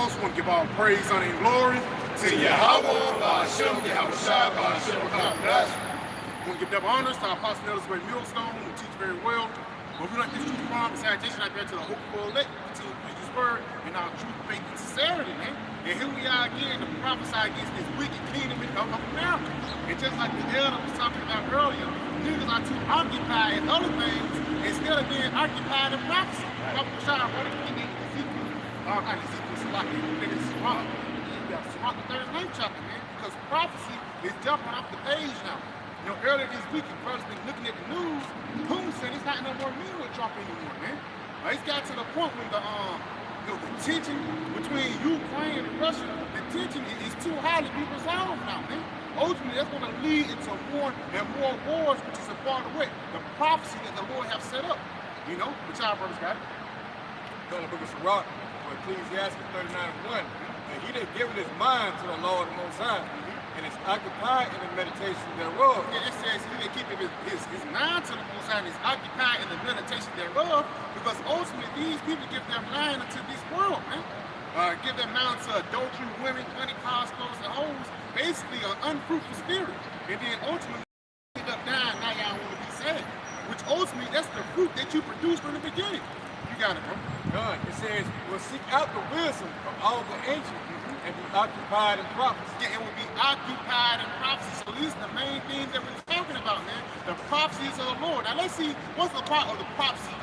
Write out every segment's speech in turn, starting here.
foremost, want to give all praise, honor, and glory to Yahweh, Ba'ashem, Yahweh Shai, Ba'ashem, Ba'ashem. I want to give double honors to our Apostle Elder's Great Millstone, who teach very well. But we like this truth from and sanitation out there to the hopeful elect, continue to preach this word in our truth, faith, and sincerity, man. And here we are again to prophesy against this wicked kingdom of America. And just like the elder was talking about earlier, niggas are too occupied in other things instead of being occupied in prophecy. Prophet Shai, what if we need Ezekiel? Not Ezekiel, Salaki, it's Sirach. You got Sirach, the 39th chapter, man, because prophecy is jumping off the page now. You know, earlier this week, your brother's been looking at the news. Putin said it's not no more meal drop anymore, man. It's got to the point when the tension between Ukraine and Russia, the tension is too high to be resolved now, man. Ultimately, that's going to lead into more and more wars, which is a part of what? The prophecy that the Lord have set up. You know, the child brothers got it. Go to the book of Sirach, or Ecclesiastes 39:1. And he that giveth his mind to the Lord the Most High, and is occupied in the meditation thereof. Yeah, it says he that keepeth his mind to the Most High and is occupied in the meditation thereof, because ultimately these people give their mind unto this world, man. Give their mind to adultery, women, money, cars, clothes, and hoes, basically an unfruitful spirit. And then ultimately end up dying, now y'all want to be sad. Which ultimately, that's the fruit that you produced from the beginning. You got it, bro. God, it says, we'll seek out the wisdom of all the ancients, and be occupied in prophecy. Yeah, it will be occupied in prophecy. So these are the main things that we're talking about, man. The prophecies of the Lord. Now let's see what's a part of the prophecies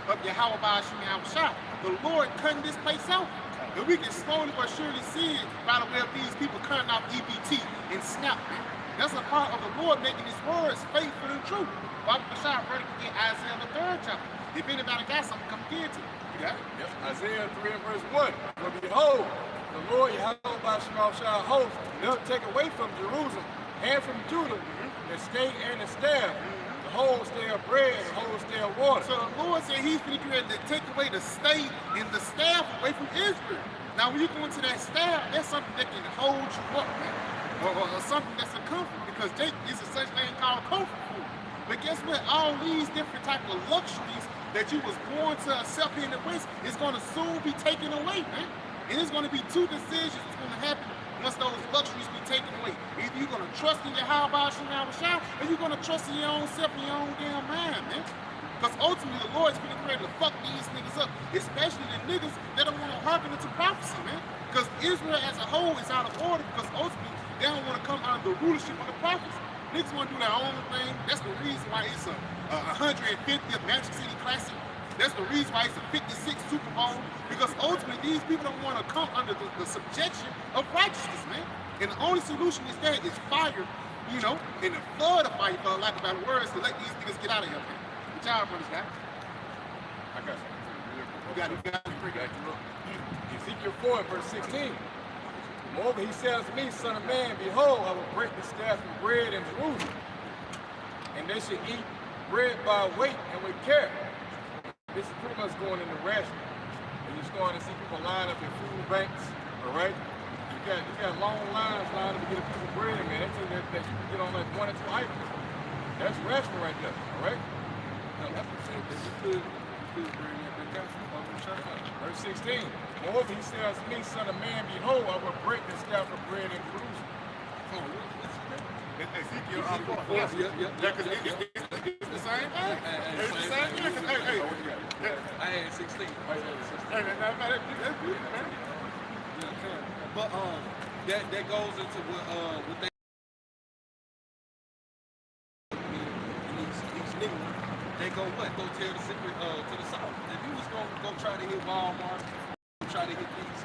of Yahweh Ba'ashem Yahweh Shai. The Lord cutting this place out. And we can slowly but surely see it by the way of these people cutting out EBT and SNAP, man. That's a part of the Lord making his words faithful and true. Prophet Shai, brother, can get Isaiah the 3rd chapter. If anybody got something, come get it. You got it? Yep. Isaiah 3:1. For behold, the Lord Yahweh Ba'ashem Yahweh Shai host will take away from Jerusalem and from Judah the stay and the staff, the whole stay of bread and the whole stay of water. So the Lord said he's going to take away the stay and the staff away from Israel. Now when you go into that staff, that's something that can hold you up, man. Or something that's a comfort, because there is a such thing called comfort food. But guess what? All these different type of luxuries that you was born to accept here in the West is going to soon be taken away, man. And it's going to be two decisions that's going to happen once those luxuries be taken away. Either you're going to trust in Yahweh Ba'ashem Yahweh Shai, or you're going to trust in your own self and your own damn mind, man. Because ultimately the Lord's been ready to fuck these niggas up, especially the niggas that don't want to hearken into prophecy, man. Because Israel as a whole is out of order, because ultimately they don't want to come out of the rulership of the prophets. Niggas want to do their own thing. That's the reason why it's a 150th Magic City Classic. That's the reason why it's a 56th Super Bowl. Because ultimately these people don't want to come under the subjection of righteousness, man. And the only solution is that is fire, you know, and the flood of fire, for lack of better words, to let these niggas get out of here, man. Good job, brothers, guys. I got you. You got it. Ezekiel 4:16. Moreover, he said unto me, Son of man, behold, I will break the staff of bread in Jerusalem, and they should eat bread by weight and with care. This is pretty much going into ration. And you're starting to see people line up in food banks, all right? You got long lines lined up to get a piece of bread, man. That you can get on like 1 or 2 items. That's ration right there, all right? Now, that's what said that you could bring that down. Verse 16. Moreover, he says to me, Son of man, behold, I will break the staff of bread in Jerusalem. Oh, Ezekiel 4. Yeah, because it's the same thing. It's the same thing. Hey. I had 16. Hey, that's good, man. But that goes into what they each nigga. They go what? Go tell the secret to the South. If you was gonna go try to hit Walmart, try to hit these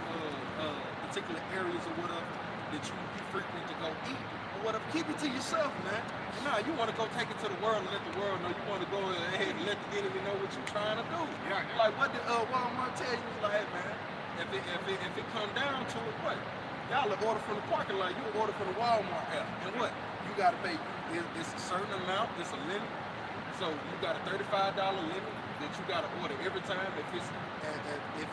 particular areas or whatever that you frequent to go eat or whatever, keep it to yourself, man. Nah, you want to go take it to the world and let the world know. You want to go ahead and let the enemy know what you're trying to do. Yeah. Like what did Walmart tell you? Like, hey, man, if it come down to it, what? Y'all order from the parking lot. You order from the Walmart app, and what? You gotta pay. It's a certain amount. It's a limit. So you got a $35 limit that you gotta order every time. If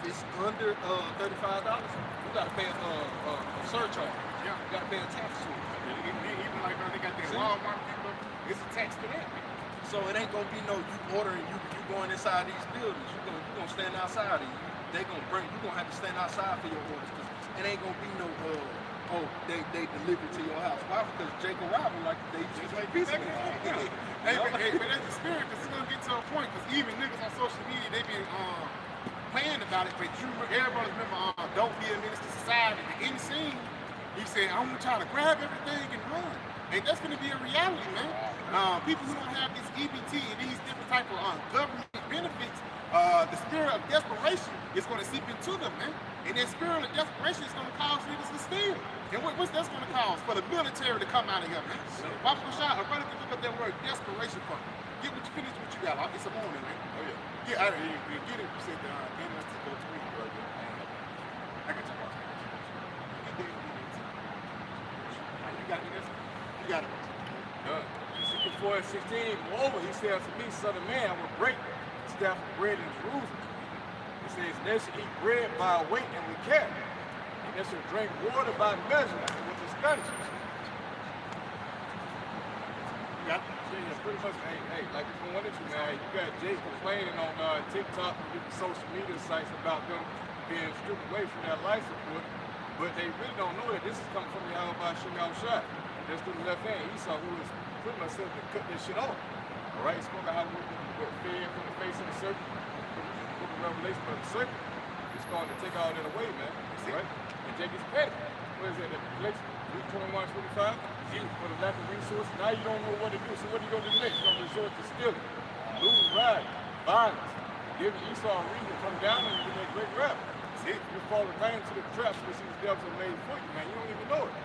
it's under $35, you gotta pay a surcharge. Yeah. You gotta pay a tax to it. Even like when they got their Walmart people, it's a tax to that. So it ain't gonna be no you ordering, you going inside these buildings. You gonna stand outside of you you're gonna have to stand outside for your orders, because it ain't gonna be no they deliver to your house. Why? Because Jacob Robin, like, they just make peace with it. Hey, but that's the spirit, because it's gonna get to a point, because even niggas on social media, they been playing about it, but everybody remember Don't Be a Menace to Society. In the scene, he said, I'm gonna try to grab everything and run. And that's gonna be a reality, man. People who don't have this EBT and these different type of government benefits, the spirit of desperation is gonna seep into them, man. And that spirit of desperation is gonna cause niggas to steal. And what's that's gonna cause? For the military to come out of here, man. Papa Shot, a brother can look up that word desperation for me. Get what you finish what you got. It's a morning, man. Oh yeah. Yeah, you get it. You said GMS to go to me, bro. I got you. You got me this? You got it. Ezekiel 4 and 16, moreover, he says to me, son of man, I will break the staff of bread in Jerusalem. He says, they shall eat bread by weight and we carry, and they shall drink water by measurement with expenditures. Yeah. Yeah, pretty much, hey, like we wanted to, man, you got Jake complaining on TikTok and different social media sites about them being stripped away from their life support, but they really don't know that this is coming from Yahweh Shem Yahushua. That's through the left hand. Esau, who was pretty much said to cut this shit off. All right, spoke about how we were fed from the face of the serpent, book of Revelation, but the serpent is going to take all that away, man. Right? And Jacob's petty. What is it? Luke 21:25. For the lack of resources, now you don't know what to do. So what are you going to do next? You're going to resort to stealing, looting, riding, violence, giving Esau a reason to come down and get that great rap. See, you're falling right into the traps which these devils have made for you, man. You don't even know it.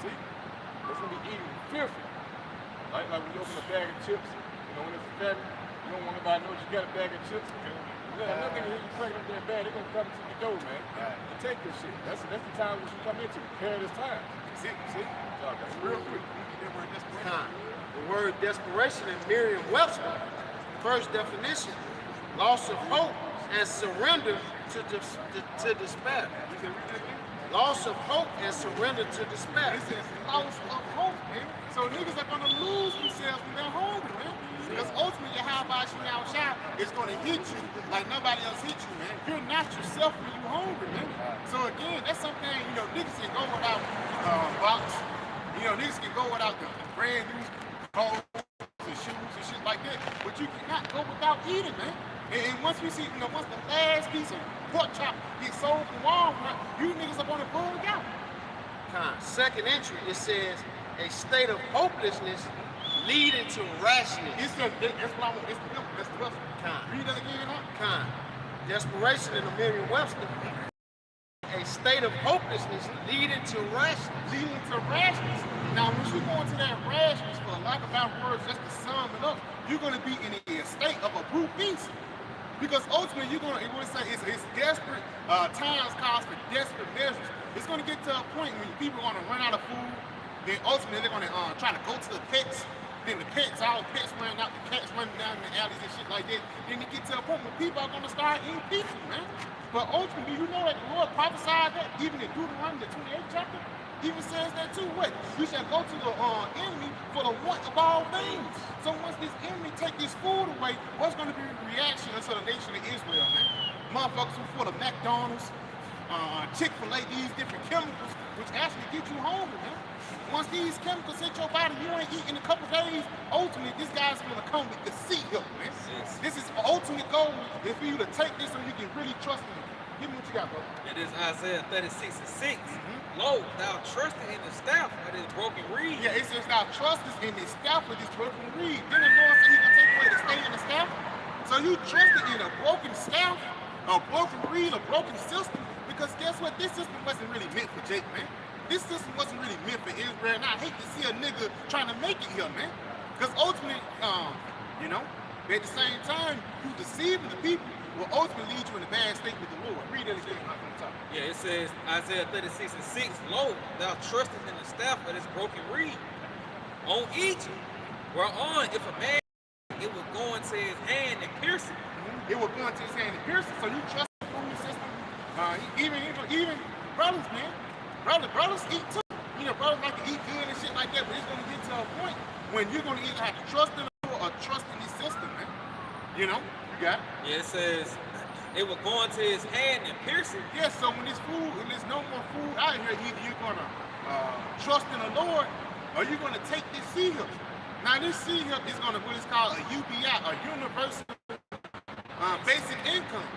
See? It's going to be eating fearful. Like when you open a bag of chips, you know, when it's a family, you don't want nobody to know you got a bag of chips. Nothing to hear you pregnant in that bag, they're going to come to your door, man. And take this shit. That's the time we should come into. Perilous time. See? That's real quick. The word desperation in Merriam-Webster, first definition, loss of hope and surrender to despair. Loss of hope and surrender to despair. This is loss of hope, man. So niggas are gonna lose themselves when they're hungry, man. Because ultimately, Yahweh Shem Yahushua is gonna hit you like nobody else hit you, man. You're not yourself when you're hungry, man. So again, that's something, you know, niggas can go without box. You know, niggas can go without the brand new clothes and shoes and shit like that. But you cannot go without eating, man. And once we see, you know, once the last piece of pork chop gets sold from Walmart, you niggas are gonna pull it out. Second entry, it says a state of hopelessness leading to rashness. That's what I want. That's the Webster. Read that again, huh? Desperation in the Merriam-Webster. A state of hopelessness leading to rashness. Leading to rashness. Now, when you go into that rashness, for lack of better words, just to sum it up, you're gonna be in a state of a brute beast. Because ultimately, you're gonna, it's desperate times calls for desperate measures. It's gonna get to a point when people are gonna run out of food. Then ultimately, they're gonna try to go to the pets. Then the pets, all pets running out, the cats running down in the alleys and shit like that. Then you get to a point where people are gonna start eating people, man. But ultimately, you know that the Lord prophesied that, even in Deuteronomy, the 28th chapter, even says that too. What? You shall go to the enemy for the want of all things. So once this enemy take this food away, what's going to be the reaction to the nation of Israel, man? Motherfuckers who for the McDonald's, Chick-fil-A, these different chemicals, which actually get you hungry, man. Once these chemicals hit your body, you ain't eating in a couple days. Ultimately, this guy's going to come with the seed hill, man. Yes. This is ultimate goal is for you to take this so you can really trust him. Give me what you got, bro. It is Isaiah 36:6. Lo, thou trusted in the staff of this broken reed. Yeah, it says thou trustest in the staff of this broken reed. Then the Lord said he's going to take away the stain in the staff. So you trusted in a broken staff, a broken reed, a broken system, because guess what? This system wasn't really meant for Jake, man. This system wasn't really meant for Israel, and I hate to see a nigga trying to make it here, man. Because ultimately, you know, at the same time, you deceiving the people will ultimately lead you in a bad state with the Lord. Read it again from the top. Yeah, it says Isaiah 36:6. Lo, thou trustest in the staff of this broken reed. On Egypt, whereon if a man, it will go into his hand and pierce it. It will go into his hand and pierce it. So you trust the food system. Even brothers, man. Brothers eat too. You know, brothers like to eat good and shit like that, but it's going to get to a point when you're going to either have to trust in the Lord or trust in this system, man. You know, you got it. Yeah, it says, it will go into his hand and pierce it. Yes, so when there's no more food out here, either you're gonna trust in the Lord or you're gonna take this sea help. Now this sea help is gonna what is called a UBI, a universal basic income,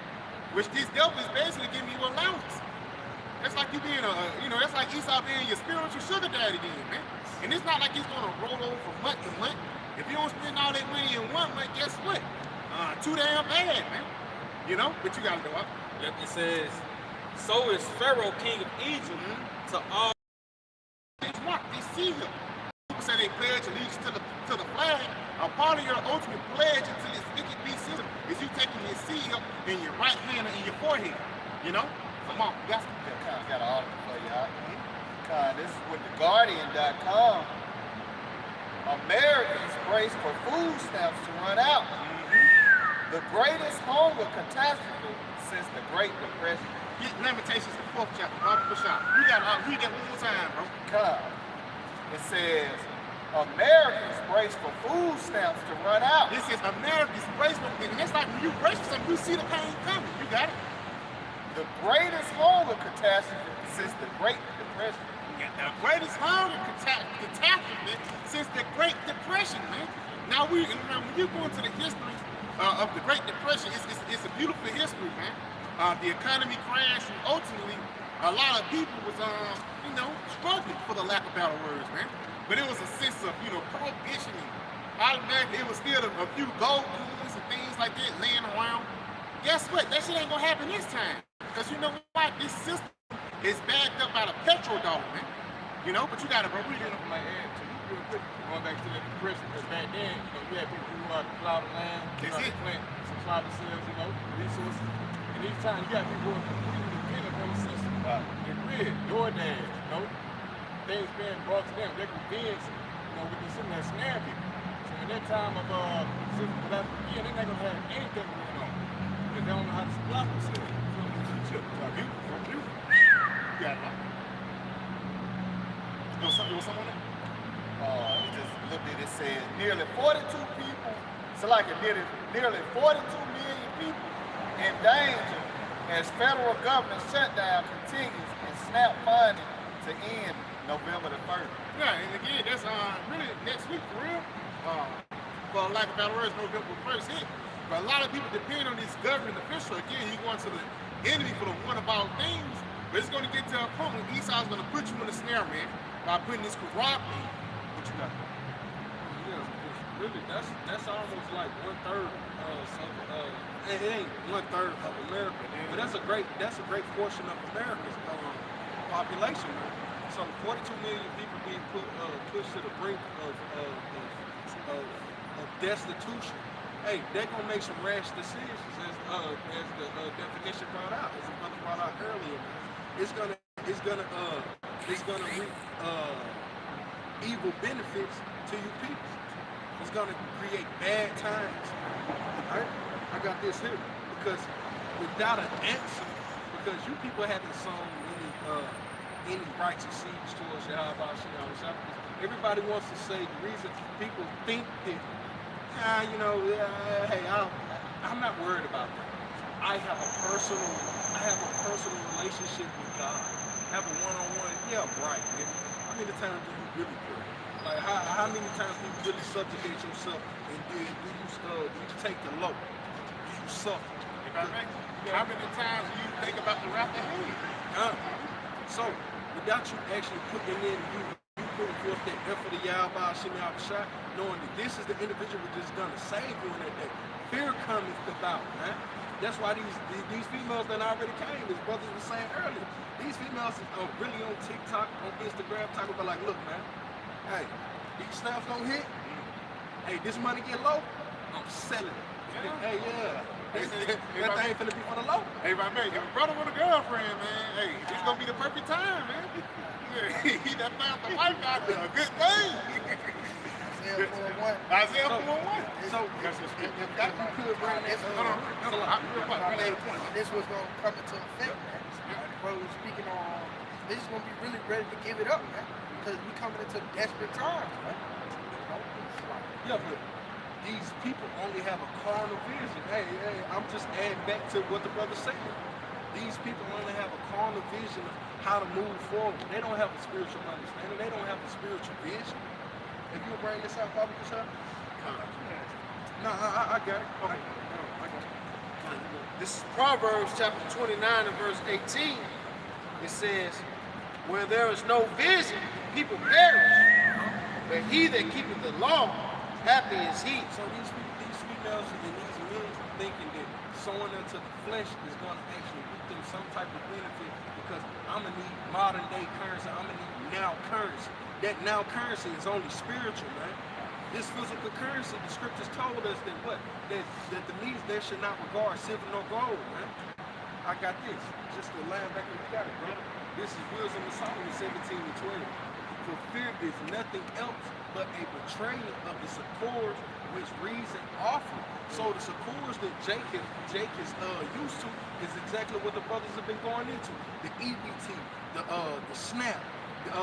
which this devil is basically giving you allowance. That's like you being that's like Esau being your spiritual sugar daddy then, man. And it's not like it's gonna roll over from month to month. If you don't spend all that money in 1 month, guess what? Too damn bad, man. You know, but you gotta go up. Yep, it says, so is Pharaoh, king of Egypt, to all. It's marked, they see him. People say they pledge allegiance to the flag. A part of your ultimate pledge into this wicked beast system is you taking your seal in your right hand and in your forehead. You know? Come on, you got I got an article for you. This is with theguardian.com. Americans brace for food stamps to run out. The greatest hunger catastrophe since the Great Depression. Get Lamentations, the 4th chapter, bottom of the shop. You got to read that one more time, bro. It says, Americans brace for food stamps to run out. This is America's brace for, and that's like when you brace for something, you see the pain coming. You got it? The greatest hunger catastrophe since the Great Depression. The greatest hunger catastrophe since the Great Depression, man. Now when you go into the history of the Great Depression, it's a beautiful history, man. The economy crashed, and ultimately, a lot of people was, struggling, for the lack of better words, man. But it was a sense of, prohibition, and automatically it was still a few gold coins and things like that laying around. Guess what? That shit ain't gonna happen this time. Because you know what? This system is backed up by the petrodollar, man. But you gotta read it. My add to you real quick, going back to the depression, because back then, you had people who plow the land, plant, supply themselves, resources. And each time you got people who are completely dependent on the system. The grid, DoorDash, things being brought to them, they're convinced, with the system that snare people. So in that time of system collapse again, they're not gonna have anything going on. Because they don't know how to supply themselves. Yeah. Something on that? Just looked at it, says nearly 42 people, so like nearly 42 million people in danger as federal government shutdown continues and SNAP funding to end November the 1st. Yeah, and again, that's really next week for real. For lack of better words, November 1st hit. But a lot of people depend on this government official. Again, you going to the enemy for the one of all things. But it's going to get to a point when Esau's going to put you in the snare, man, by putting this corrupt in. What you got? Yeah, really, that's almost like 1/3 it ain't 1/3 of America, but that's a great portion of America's population. So 42 million people being pushed to the brink of destitution. Hey, they're gonna make some rash decisions, as the definition brought out, as the brother brought out earlier. It's gonna reap evil benefits to you people. It's gonna create bad times. Alright? I got this here because without an answer, because you people haven't sown any righteous seeds towards Yahweh. Everybody wants to say the reason people think that, hey, I'm not worried about that. I have a personal relationship with God. I have a one-on-one. Yeah, right. Man. How many times do you really pray? Like how many times do you really subjugate yourself? And do you take the low? Do you suffer? If I make, how many times do you think about the wrath ahead? So without you actually putting in you putting forth that effort of Yahweh Shemel Shah, knowing that this is the individual that's gonna save you in that day. Fear cometh about, man. That's why these females that already came, as brothers were saying earlier, these females are really on TikTok, on Instagram, talking about like, look, man, hey, these snaps don't hit. Hey, this money get low, I'm selling it. Yeah. Hey, yeah. That thing finna be for the low. Hey, my man, if a brother with a girlfriend, man, hey, it's gonna be the perfect time, man. He done found the wife out there, a good thing. Isaiah 4:1. So, if that you could bring that, this was going to come into effect, man. Bro, speaking on, this is going to be really ready to give it up, man. Because we coming into desperate times, man. yeah, but these people only have a carnal vision. Hey, I'm just adding back to what the brother said. These people only have a carnal vision of how to move forward. They don't have a spiritual understanding. They don't have a spiritual vision. If you bring this out, Bobby, just have No, I got it. Okay. No, I got it. This is Proverbs chapter 29 and verse 18. It says, where there is no vision, people perish. But he that keepeth the law, happy is he. So these females and these men thinking that sowing into the flesh is going to actually get them some type of benefit because I'm going to need modern day currency. I'm going to need now currency. That now currency is only spiritual, man. This physical currency, the scriptures told us that what? That the means they should not regard silver nor gold, man. I got this. Just to land back and look at it, brother. This is Wisdom of Solomon 17 and 12. For fear is nothing else but a betrayal of the succors which reason offer. So the succors that Jake is used to is exactly what the brothers have been going into. The EBT, the SNAP, the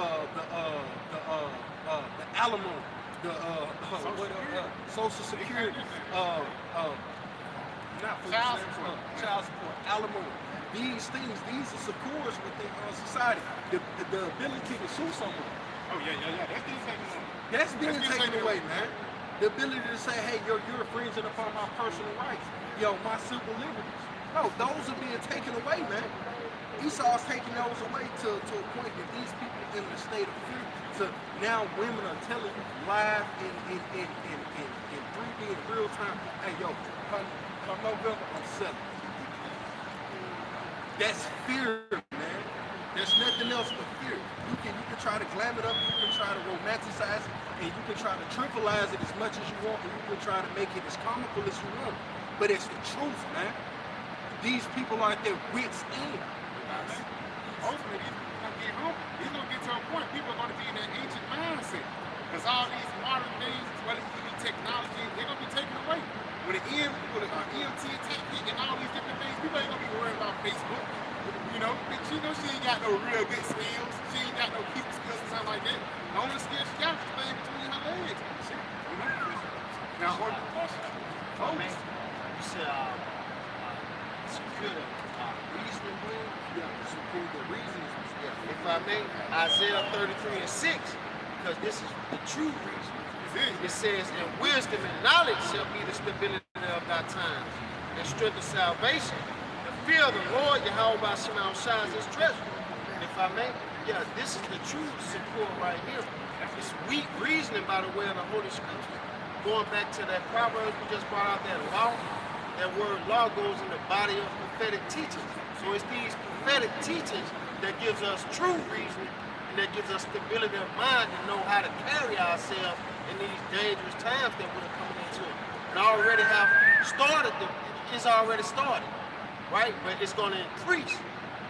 alimony, the Social Security, not for child support, alimony. These things, these are succors within our society. The ability to sue someone. Oh yeah. That's being taken away, man. The ability to say, hey, you're infringing upon my personal rights. Yo, my civil liberties. No, those are being taken away, man. Esau's taking those away to a point that these people in the state of fear. So now women are telling you live in 3D in real time, hey, yo, come November, I'm selling. That's fear, man. There's nothing else but fear. You can try to glam it up, you can try to romanticize it, and you can try to trivialize it as much as you want, and you can try to make it as comical as you want. But it's the truth, man. These people are at their wits' end. Ultimately, these people gonna get home. These gonna get to a point. People are gonna be in that ancient mindset. Because all these modern things, as well as even technology, they're gonna be taken away. When the EMT attack and all these different things, people ain't gonna be worried about Facebook. You know, bitch, you know she ain't got no real good skills. She ain't got no people skills or something like that. The only skill she got is playing between her legs. You know? Now, hold the question. Oh, man. You said, secure the reasoning room. Yeah, secure the reasons. Yeah. If I may, Isaiah 33 and 6, because this is the true reason. It says, and wisdom and knowledge shall be the stability of thy times, and strength of salvation. The fear of the Lord, Yahweh Shema shines his treasure. And if I may, yeah, this is the true support right here. It's weak reasoning by the way of the Holy Scripture. Going back to that Proverbs we just brought out, that law, that word law goes in the body of prophetic teachings. So it's these prophetic teachings that gives us true reasoning and that gives us stability of mind to know how to carry ourselves in these dangerous times that we're coming into. And already have started, it's already started, right? But it's going to increase.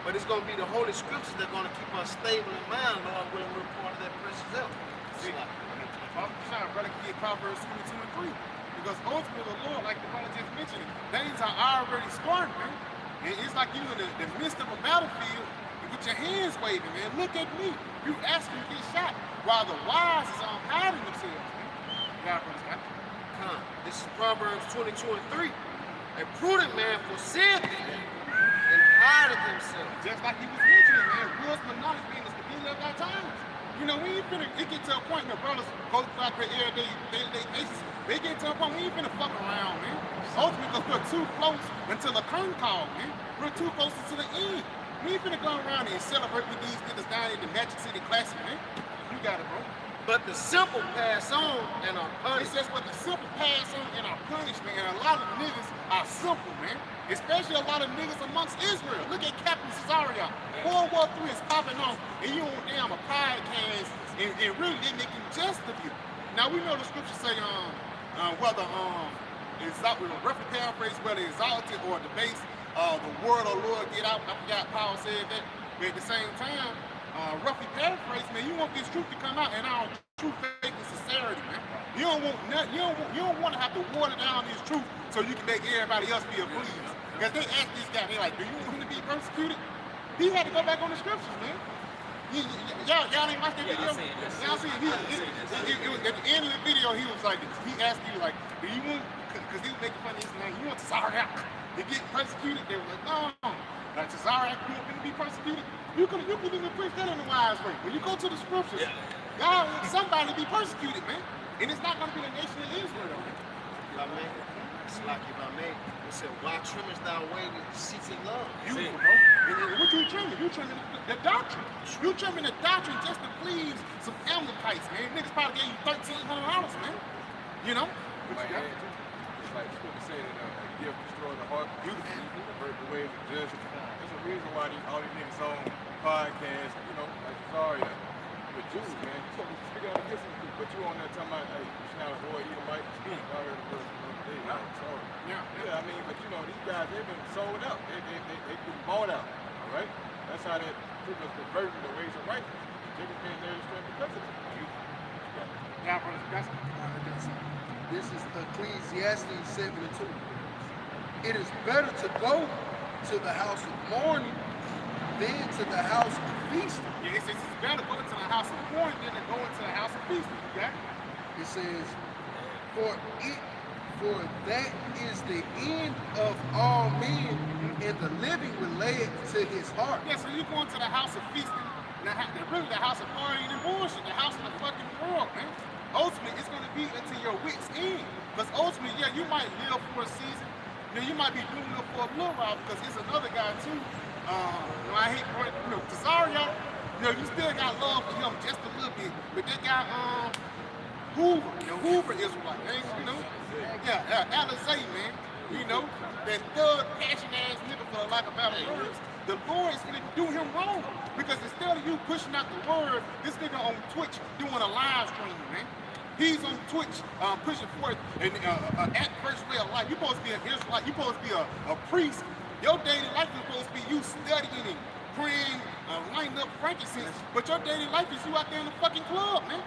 But it's going to be the Holy Scriptures that are going to keep us stable in mind, Lord, when we're part of that precious help. See, brother can get Proverbs 22 and 3. Because ultimately the Lord, like the brother just mentioned, things are already starting, man. It's like you in the midst of a battlefield with your hands waving, man. Look at me. You asking to get shot while the wise is hiding themselves, man. God, brother Scott. This is Proverbs 22 and 3. A prudent man forsaketh and hideth himself. Just like he was mentioning, man. Wisdom and knowledge being the stability of our times. You know, we ain't finna, it get to a point where brothers go back there every day basis. They get to a point, we ain't finna fuck around, man. Ultimately, because we're too close until the curtain call, man. We're too close to the end. We ain't finna go around and celebrate with these niggas down in the Magic City Classic, man. You got it, bro. But the simple pass on and are It's punished. just what the simple pass on and are punished, man. And a lot of niggas are simple, man. Especially a lot of niggas amongst Israel. Look at Captain Cesario. World War III is popping off, and you on damn a podcast and really they making jest of you. Now we know the scriptures say whether roughly paraphrase, whether exalted or debased, the word of the Lord get out. I forgot Paul said that. But at the same time, roughly paraphrase, man, you want this truth to come out and our true faith and sincerity, man. You don't want to have to water down this truth so you can make everybody else feel pleased. Because they asked this guy, they like, do you want him to be persecuted? He had to go back on the scriptures, man. Y'all ain't watched that Yeah, I video? seen this. Y'all seen it was at the end of the video, he was like, he asked you like, do you want, because he was making fun of his name, you want Tazariak to get persecuted? They were like, no. Like Tazariak, you want him to be persecuted? You could even preach that in the wise way. When you go to the scriptures, God wants somebody to be persecuted, man. And it's not going to be the nation of Israel. It's like if I may, it said, why trimmest thou away the seats of love? Beautiful, bro. And what you trimming? You trimming the doctrine. You trimming the doctrine just to please some Amalekites, man. Niggas probably gave you $1,300, man. You know? It's like scripture say that a gift destroys the heart. Beautiful, pervert the ways of justice. There's a reason why all these niggas on podcasts, you know, like Zaria, with Jews, man. So we gotta listen to put you on there talking about, hey, you should have a boy, Edomite. Y'all heard the verse. Yeah, I mean, but you know, these guys, they've been sold out. They've been bought out, all right? That's how that pretty much perverted the ways of right. They've been paying their strength because of it. Yeah, bro, that's This is Ecclesiastes 7:2. It is better to go to the house of mourning than to the house of feasting. yeah, it says it's better to go to the house of mourning than to go into the house of feasting. Okay? It says, for that is the end of all men, and the living relate to his heart. Yeah, so you going to the house of feasting, really the house of partying and bullshit, the house of the fucking world, man. Ultimately, it's going to be until your wits end. Because ultimately, yeah, you might live for a season. You know, you might be doing it for a little while because it's another guy too. You know, I hate, you know, Tazariak, you know, you still got love for him just a little bit. But that guy, Hoover, the Hoover Israelite, you know? Yeah, Alizé, man. You know, that thug, passion ass nigga for lack of better words. The Lord is gonna do him wrong. Because instead of you pushing out the word, this nigga on Twitch doing a live stream, man. He's on Twitch pushing forth an first way of life. You're supposed to be an Israelite, you're supposed to be a priest. Your daily life is supposed to be you studying and praying, lighting up frankincense. But your daily life is you out there in the fucking club, man.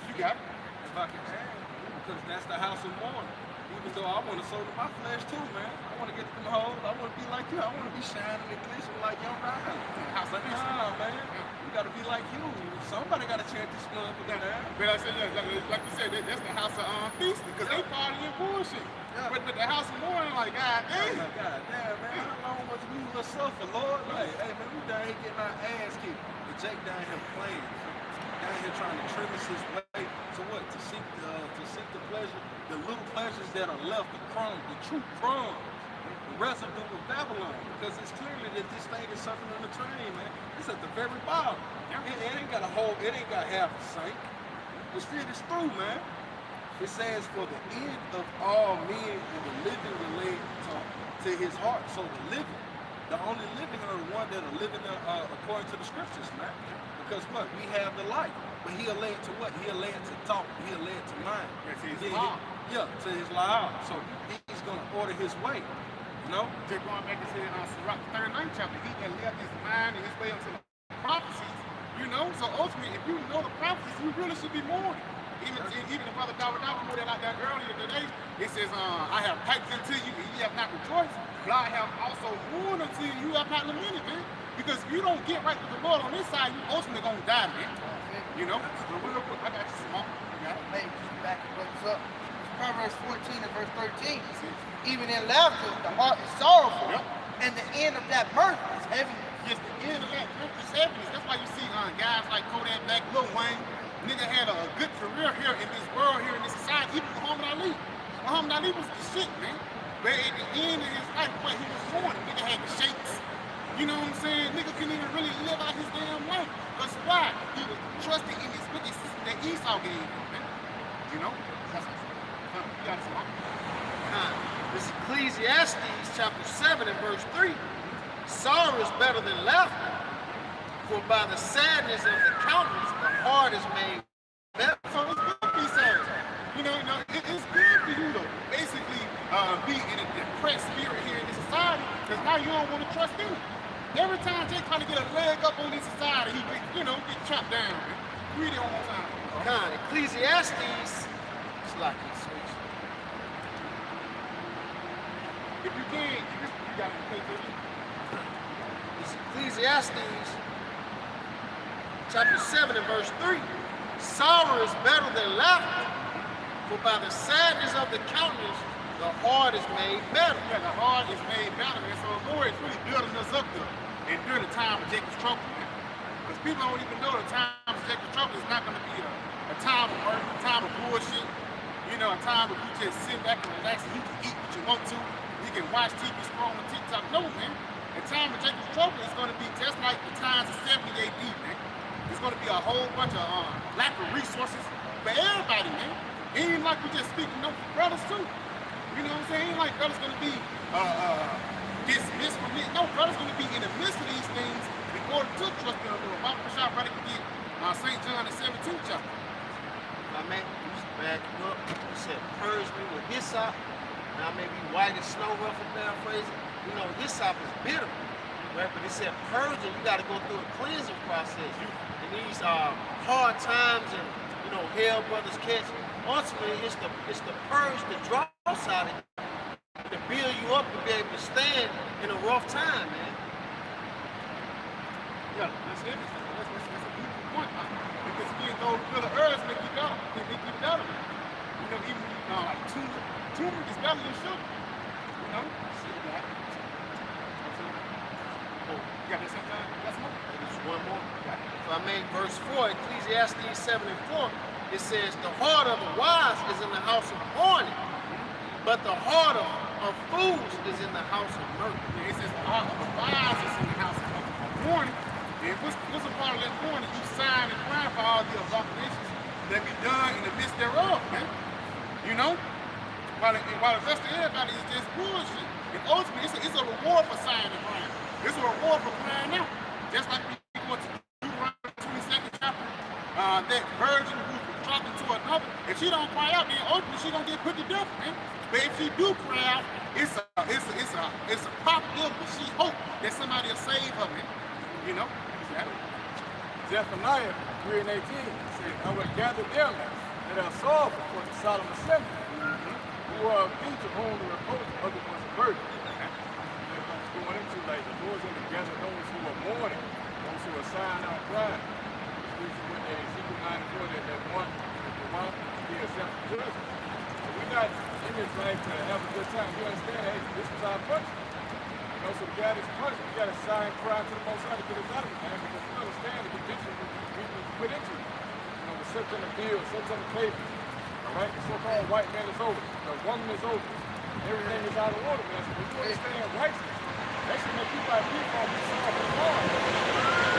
You got it. If I can add, because that's the house of mourning. Even though I want to sow to my flesh too, man. I want to get them hoes. I want to be like you. I want to be shining and glistening like young Ryan. House of Nah, man. You got to be like you. Somebody got to chant this gun for that, man. But I said, like you said, that's the house of feasting because they party and bullshit. Yeah. But the house of mourning, like, God damn. Like, God damn, man. How long must we will suffer, Lord? Like, hey, man, we down here getting our ass kicked. But Jake down here playing. Down here trying to trim us his way to what? To seek the pleasure, the little pleasures that are left, the crumbs, the true crumbs, the residue of Babylon. Because it's clearly that this thing is something in the train, man. It's at the very bottom. It ain't got a whole, it ain't got half a sink. It's through, man. It says, for the end of all men and the living relate to his heart. So the only living are the ones that are living according to the scriptures, man. Because what? We have the life. But he'll lay it to what? He'll lay it to talk. He'll lay it to mind. To his law. Yeah, to his law. So he's going to order his way. You know? Just going back to Sirach, the 39th chapter, he can live his mind and his way unto the prophecies. You know? So ultimately, if you know the prophecies, you really should be mourning. Even the brother Dawid put that out there earlier today. It says, I have piped unto you and you have not rejoiced, but I have also mourned unto you, you have not lamented, man. Because if you don't get right with the Lord on this side, you ultimately gonna die, man. You know? So real quick, I got you some more. You got it? Maybe back and what's up. Proverbs 14 and verse 13. Even in laughter, the heart is sorrowful, and the end of that mirth is heavy. Yes, the end of that is heaviness. That's why you see guys like Kodak Black, Lil Wayne. Nigga had a good career here in this world, here in this society, even Muhammad Ali. Muhammad Ali was the shit, man. But at the end of his life, what he was doing, nigga had the shakes. You know what I'm saying? Nigga couldn't even really live out his damn life. Because why? He was trusting in this wicked system that Esau gave him, man. You know? You got some. This is Ecclesiastes chapter 7 and verse 3. Sorrow is better than laughter, for by the sadness of the countenance, the heart is made better. So it's good to be sad. You know, it's good for you to basically be in a depressed spirit here in this society, because now you don't want to trust in it. Every time Jake trying to get a leg up on this society, he get chopped down. Man. Read it one more time. Ecclesiastes, it's like it's switch. If you can, you got to pay attention. It's Ecclesiastes chapter 7 and verse 3, sorrow is better than laughter, for by the sadness of the countenance, the heart is made better. Yeah, the heart is made better, man. So the Lord is really building us up to endure the time of Jacob's trouble, man. Because people don't even know the time of Jacob's trouble is not going to be a time of work, a time of bullshit, you know, a time where you just sit back and relax and you can eat what you want to, you can watch TV, scroll on TikTok. No, man. The time of Jacob's trouble is going to be just like the times of 70 AD, man. There's going to be a whole bunch of lack of resources for everybody, man. It ain't like we just speaking no brothers too. You know what I'm saying? Ain't like brothers gonna be dismissed from it. No, brothers gonna be in the midst of these things in order to trust in the Lord. Bible shop brother can get St. John the 17th chapter. My man used to back you up. He said, purge me with hyssop. Now maybe white as snow, rough and paraphrasing. You know, hyssop is bitter. Right? But it said purging, you gotta go through a cleansing process. And these hard times and hell brothers catch. Ultimately, it's the purge, the dross out of you, to build you up to be able to stand in a rough time, man. Yeah, that's it. That's a beautiful point, man. Because again, those little herbs make you better. They make you better. You know, even like turmeric is better than sugar. You know? See that? Oh, you got that same time? That's more? There's one more. If I may, verse 4, Ecclesiastes 7 and 4. It says, the heart of the wise is in the house of mourning, but the heart of fools is in the house of mirth. Yeah, it says the heart of the wise is in the house of mourning. And what's a part of that mourning? You sign and cry for all the abominations that be done in the midst thereof, man. You know? While the rest of everybody is just bullshit. And ultimately, it's a reward for signing and crying. It's a reward for crying out. Just like we go to Deuteronomy 22nd chapter, that virgin who talking to another, if she don't cry out, then ultimately she gonna get put to death, man. But if she do cry out, it's a probability. She hope that somebody will save her, man. You know? Exactly. Zephaniah 3 and 18 said, I will gather them that are sorrowful for the solemn assembly, who are of Egypt, whom the repose of others was a burden. That's going into like the Lord's going to gather those who are mourning, those who are sighing out crying. Ezekiel 94 that one be accepted judgment. So we're not in this life to have a good time. You understand, hey, this is our punishment. So we got his punishment. We got to sign cry to the Most High to get us out of it, man, because we understand the condition we put into it. We're sitting in the field, sitting on the pavement. All right, the so-called white man is over. The woman is over. Everything is out of order, man. So when you understand righteousness, that should make you by default be sorry for God.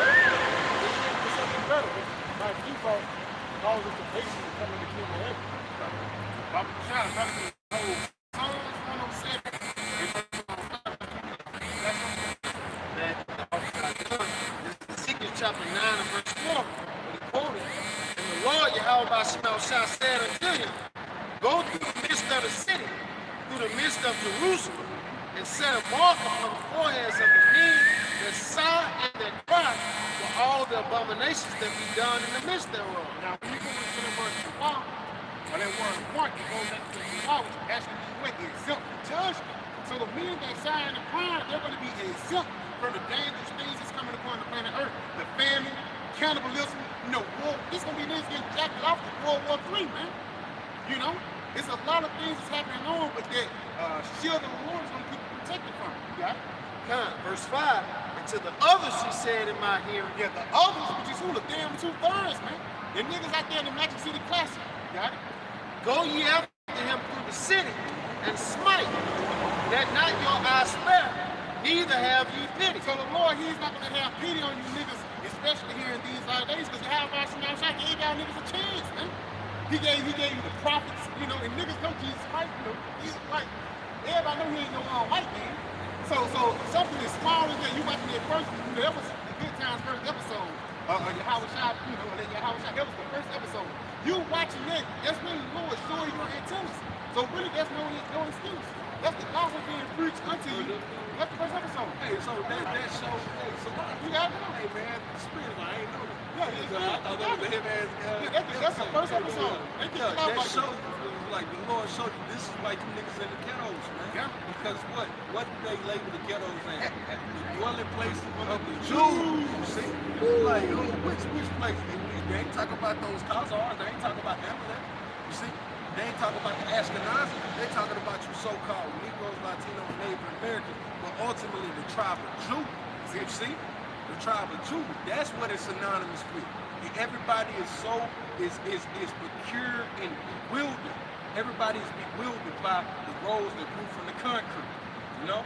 It's something better. By default, cause us the patience to come in the kingdom of heaven. Bible shop brother can hold Psalms 107. Ezekiel chapter 9 and verse 4, when he quoted, and the Lord Yahweh Shah said unto him, go through the midst of the city, through the midst of Jerusalem, and set a mark upon the foreheads of the men that sigh and that cry for all the abominations that be done in the midst thereof. Now, when you go into the word Shema, or that word mark, it goes into the Shema, which actually means what? Exempt from judgment. So the men that sigh and cry, they're going to be exempt from the dangerous things that's coming upon the planet Earth. The famine, cannibalism, war. This going to be niggas getting jacked off to World War III, man. You know? It's a lot of things that's happening on, but that shield of the Lord is going to keep you protected from it. You got it? Verse 5, and to the others he said in my hearing, Yeah, the others, which is who? The damn 2/3, man. The niggas out there in the Magic City Classic. You got it? go ye after him through the city, and smite, that not your eye spare, neither have ye pity. So the Lord, he's not going to have pity on you niggas, especially here in these days, because how about Shah gave y'all niggas a chance, man. He gave you the prophets, and niggas know Jesus Christ, he's like, everybody know he ain't no white man. So something as small as that, you watching the first, the Good Times first episode, Yahweh Shah, that was the first episode. You watching that, that's when the Lord showing your antennas. So really, that's no excuse. That's the gospel being preached unto you. That's the first episode. Hey, so that shows, You got it? hey man, the spirit, I ain't know that. Yeah, I thought that was a him ass guy. That's the first episode. That shows, like the Lord showed you, this is why you niggas in the ghettos, man. Yeah. Because what do they label the ghettos as? The dwelling places of the Jews. See? Like, which place? They ain't talking about those Khazars. They ain't talking about Amalek. You see, they ain't talking about the Ashkenazi. They talking about you so-called Negroes, Latino, and Native Americans, but ultimately the tribe of Judah. You see, the tribe of Judah. That's what it's synonymous with. And everybody is procured and bewildered. Everybody is bewildered by the roads that grew from the concrete. You know,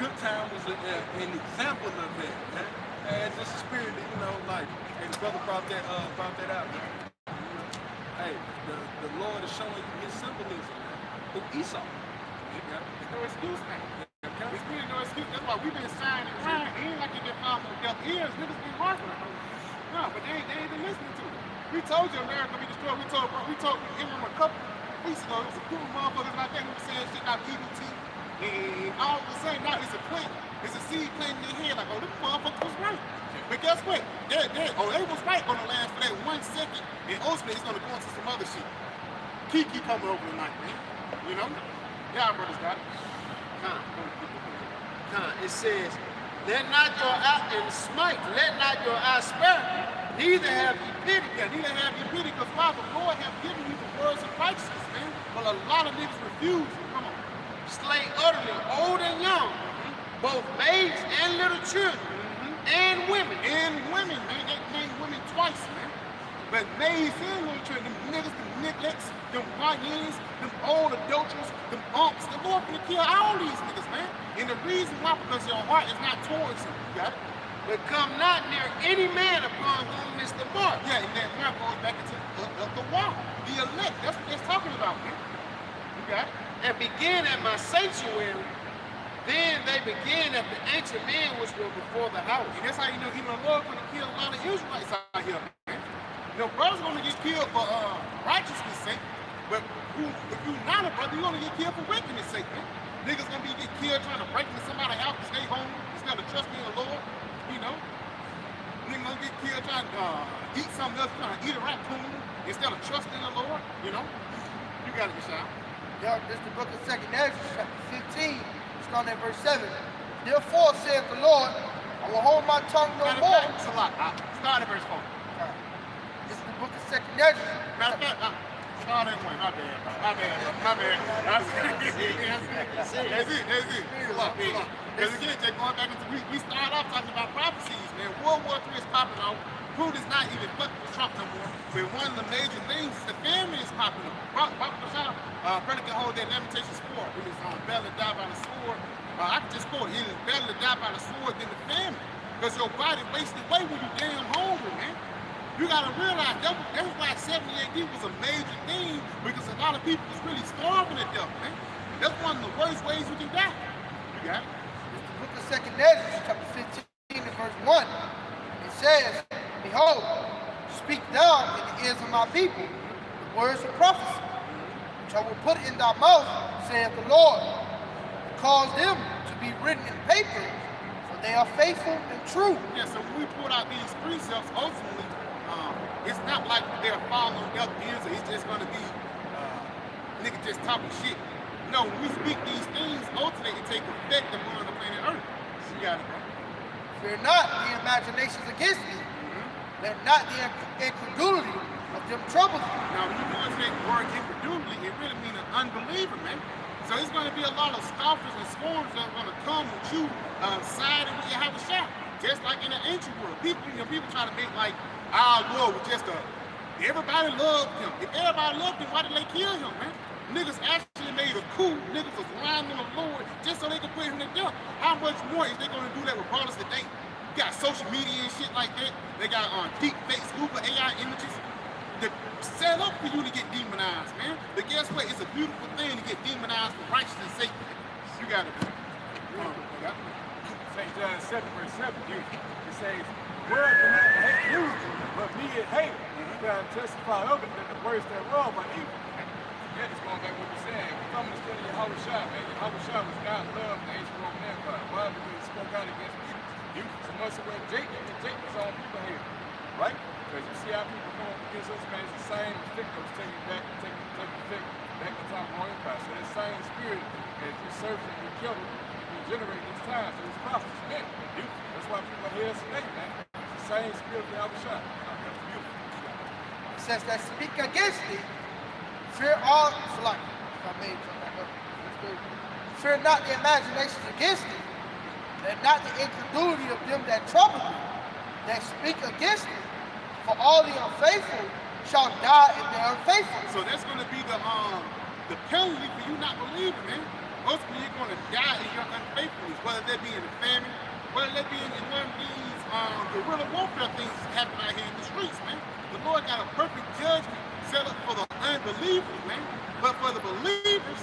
Good Time was an example of that. Man. And just a spirit that, you know, like, and the brother brought that out, man. Hey, the Lord is showing you his symbolism, man. Through Esau. There's no excuse, man. There's really no excuse. That's why we've been signing and crying. It ain't like it been found with deaf ears. Niggas been harping. No, but they ain't been listening to it. We told you America be destroyed. We told even a couple weeks ago, it was a group of motherfuckers like that who were saying shit about EBT. And all of a sudden, now it's a plant. It's a seed planted in their head. Like, oh, this motherfucker was right. But guess what? They was right on the last for that 1 second. And ultimately, it's going to go into some other shit. Kiki coming over tonight, man. You know? Y'all brothers got it. It says, let not your eye and smite, let not your eye spare, neither have ye pity. Yeah, neither have you pity, because why? The Lord have given you the words of righteousness, man. But a lot of niggas refuse. Come on. Slay utterly old and young, both maids and little children, and women. And women, man. They named women twice, man. But maids and little children, them niggas, them neglects, them YNs, them old adulterers, them unks. The Lord finna kill all these niggas, man. And the reason why, because your heart is not towards him. You got it? But come not near any man upon whom is the mark. Yeah, and that mark goes back into the wall. The elect, that's what it's talking about, man. You got it? And begin at my sanctuary. Then they begin at the ancient men which were before the house. And that's how you know even the Lord gonna kill a lot of Israelites out here, man. Your brother's gonna get killed for righteousness' sake, but if you not a brother, you're gonna get killed for wickedness' sake, man. Niggas gonna be get killed trying to break into somebody's house to stay home instead of trusting in the Lord, you know. Niggas gonna get killed trying to eat something else, trying to eat a raccoon instead of trusting the Lord, you know. You got it, Michelle. Yeah, this is the book of 2nd Ezra, chapter 15, starting at verse 7. Therefore, saith the Lord, I will hold my tongue no more. It's a lot. Start at verse 4. This is the book of 2nd Ezra. Matter of fact, start at 1. My bad. That's it. Because again, just going back into, we started off talking about prophecies, man. World War III is popping off. Food is not even fucking with Trump no more. But one of the major things is the famine is popping up. Brother can hold that Lamentations 4. It is better to die by the sword. I can just quote it. It is better to die by the sword than the famine. Because your body wastes away when you damn hungry, man. You gotta realize that was why 70 AD was a major thing, because a lot of people was really starving to death, man. That's one of the worst ways you can die. You got it? This is the book of 2nd Ezra, chapter 15, and verse 1. It says, Behold, speak thou in the ears of my people the words of prophecy, which I will put in thy mouth, saith the Lord. Cause them to be written in paper, for they are faithful and true. Yeah, so when we put out these precepts, ultimately, it's not like they're following death ears, or it's just gonna be niggas just talking shit. No, when we speak these things, ultimately it take effect upon the planet Earth. You got it, bro. Fear not the imaginations against me. Let not the incredulity of them trouble you. Now, when you go into that word incredulity, it really means an unbeliever, man. So it's going to be a lot of scoffers and scorners that are going to come with you siding with your house shop. Just like in the ancient world. People try to make like our Lord was just everybody loved him. If everybody loved him, why did they kill him, man? Niggas actually made a coup. Niggas was lying on the Lord just so they could put him to death. How much more is they going to do that regardless today? You got social media and shit like that. They got deep fakes, Google AI images that set up for you to get demonized, man. But guess what? It's a beautiful thing to get demonized for righteousness' sake. You got it. St. John 7, verse 7, it says, world cannot hate you, but me it hate. God testify of it that the words thereof are evil. Yeah, it's going back to what we're saying. We're coming to study Yahushua, man. Yahushua was God loved the ancient Roman Empire. Why? Because he spoke out against you. So much of what Jake was on people here, right? Because you see how people come up against us, man, it's the same effect that was taking effect back to time Roman Empire. So that same spirit that you served and you killed it, you generate these times. So it's prophecy, man. That's why people are here today, man. It's the same spirit that I was shot. That's beautiful. It says that speak against thee, fear all, like, if I made something up. Fear not the imaginations against thee, and not the incredulity of them that trouble thee, that speak against thee. For all the unfaithful shall die in their unfaithfulness. So that's going to be the penalty for you not believing, man. Ultimately, you're going to die in your unfaithfulness, whether that be in the famine, whether that be in one of these guerrilla warfare things happening out here in the streets, man. The Lord got a perfect judgment set up for the unbelievers, man. But for the believers,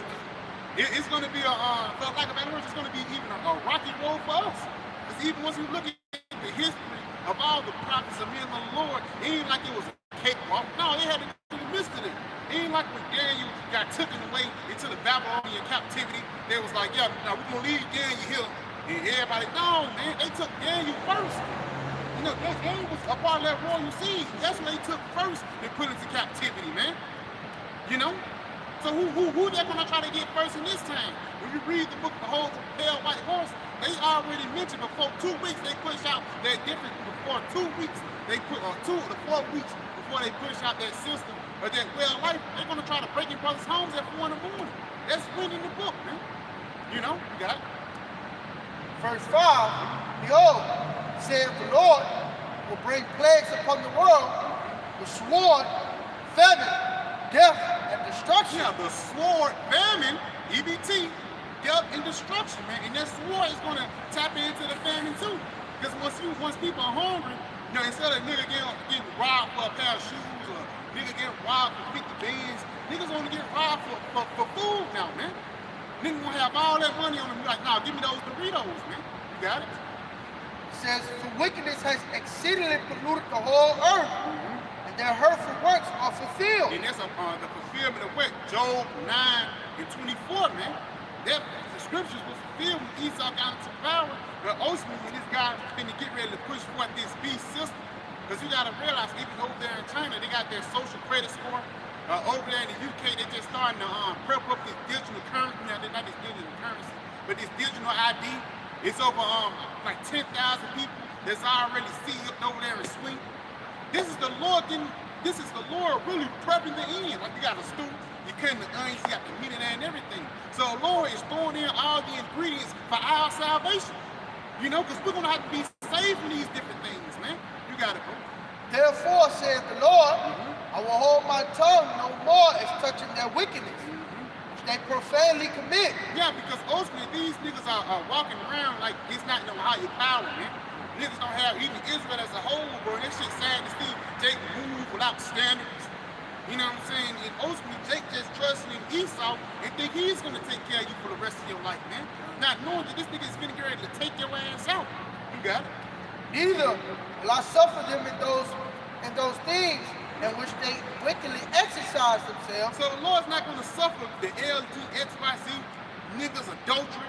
it's going to be for lack of better words, it's going to be even a rocky road for us. Because even once you look at the history of all the prophets of men of the Lord, it ain't like it was a cakewalk. No, they had to go through the midst of it. It ain't like when Daniel got taken away into the Babylonian captivity, they was like, yeah, now we're going to leave Daniel here. And everybody, no, man, they took Daniel first. You know, Daniel was a part of that royal siege. That's what they took first and put into captivity, man. You know? So who they're going to try to get first in this time? When you read the book, Behold the Pale White Horse, they already mentioned before 2 weeks they push out that different, before 2 weeks, they put, or 2 to 4 weeks before they push out that system or that way of life, they're going to try to break in brothers' homes at 4 in the morning. That's written in the book, man. You know, you got it. Verse 5, behold, saith the Lord, will bring plagues upon the world, the sword, famine, death, and destruction. Yeah, the sword, famine, EBT, death and destruction, man. And that sword is going to tap into the famine too. Because once people are hungry, you know, instead of nigga getting robbed for a pair of shoes or nigga getting robbed for 50 bands, niggas want to get robbed for food now, man. Niggas gonna have all that money on them. Like, nah, give me those Doritos, man. You got it? It says, for wickedness has exceedingly polluted the whole earth, and their hurtful works are fulfilled. And that's the fulfillment of what? Job 9 and 24, man. That the scriptures was fulfilled when Esau got into power. But ultimately, when this guy finna get ready to push forth this beast system, because you gotta realize, even over there in China, they got their social credit score. Over there in the UK, they just starting to prep up this digital currency. Now, they're not this digital currency, but this digital ID. It's over like 10,000 people that's already sealed over there in Sweden. This is the Lord really prepping the end. Like, you got a stew, you cutting the onions, you got the meat in there and everything. So the Lord is throwing in all the ingredients for our salvation. You know, because we're gonna have to be saved from these different things, man. You got it, bro. Therefore, saith the Lord, I will hold my tongue no more as touching their wickedness, which they profanely commit. Yeah, because ultimately these niggas are walking around like it's not no higher power, man. Niggas don't have, even Israel as a whole, bro. That shit sad to see Jake move without standards. You know what I'm saying? And ultimately Jake just trusting in Esau and think he's gonna take care of you for the rest of your life, man. Not knowing that this nigga is finna get ready to take your ass out. You got it? Neither will I suffer them in those things in which they wickedly exercise themselves. So the Lord's not gonna suffer the LGXYZ niggas adultery,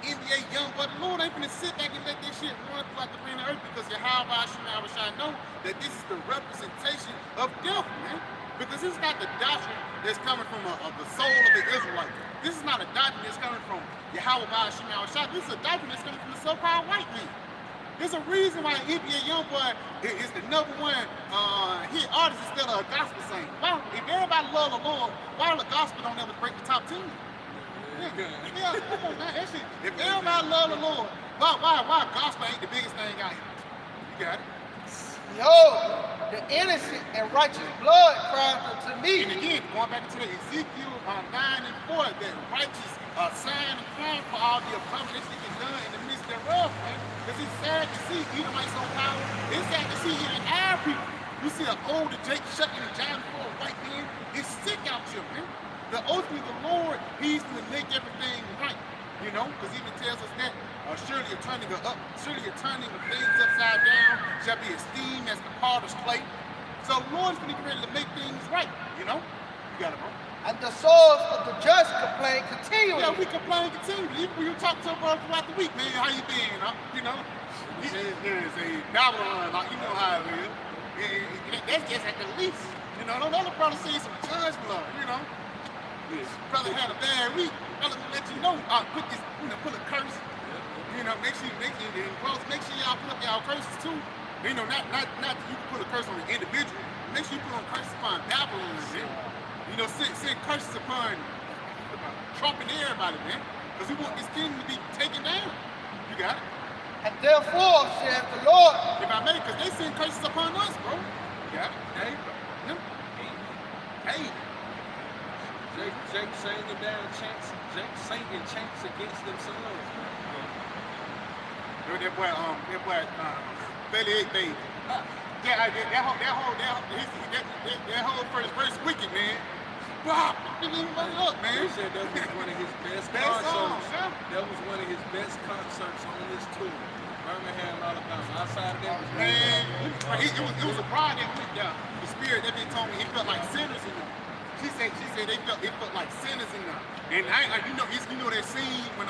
NBA young, but the Lord ain't gonna sit back and let this shit run throughout the planet Earth because Yahweh Shai know that this is the representation of death, man. Because this is not the doctrine that's coming from the soul of the Israelite. This is not a doctrine that's coming from Yahweh Shai. This is a doctrine that's coming from the so-called white man. There's a reason why NBA Youngboy is the #1 hit artist instead of a gospel singer. Well, if everybody love the Lord, why the gospel don't ever break the top 10? Yeah, come on, man. That shit. If everybody love the Lord, why gospel ain't the biggest thing out here? You got it. Behold, the innocent and righteous blood cried unto me. And again, going back to the Ezekiel 9 and 4, that righteous sign and crying for all the abominations that get done in the midst thereof, man. Because it's sad to see Edomites on power. It's sad to see even our people. You see an older Jake shucking a giant for a white man. It's sick out here, man. The ultimately the Lord, he's going to make everything right. You know, because he even tells us that surely you're turning the things upside down shall be esteemed as the potter's clay. So the Lord's going to get ready to make things right, you know? You got it, bro. And the souls of the just complain continually. Yeah, we complain continually. Even when you talk to a brother throughout the week, man, how you been? Huh? You know? There's a Babylon, like, you know how it is. That's just at the least. You know, those other brothers see some judgment, you know? Brother had a bad week. Brother let you know, put a curse. You know, make sure y'all put up y'all curses too. You know, not you can put a curse on the individual. Make sure you put on curses upon Babylon, man. You know, send curses upon Trump and everybody, man. Because we want this kingdom to be taken down. You got it? And therefore, saith the Lord, If I may, because they send curses upon us, bro. You got it? Hey, Hey. Jake singing down chants. Jake singing chants against themselves. That boy, Belly 8 Baby. That whole first verse wicked, man. Wow, didn't even run it up, man. He said that was one of his best Best song, concerts. yeah. That was one of his best concerts on this tour. Birmingham, Alabama. Outside of that was Man, it was a bride that went down. The spirit that they told me, he felt like sinners in them. She said it felt like sinners in them. And you know that scene when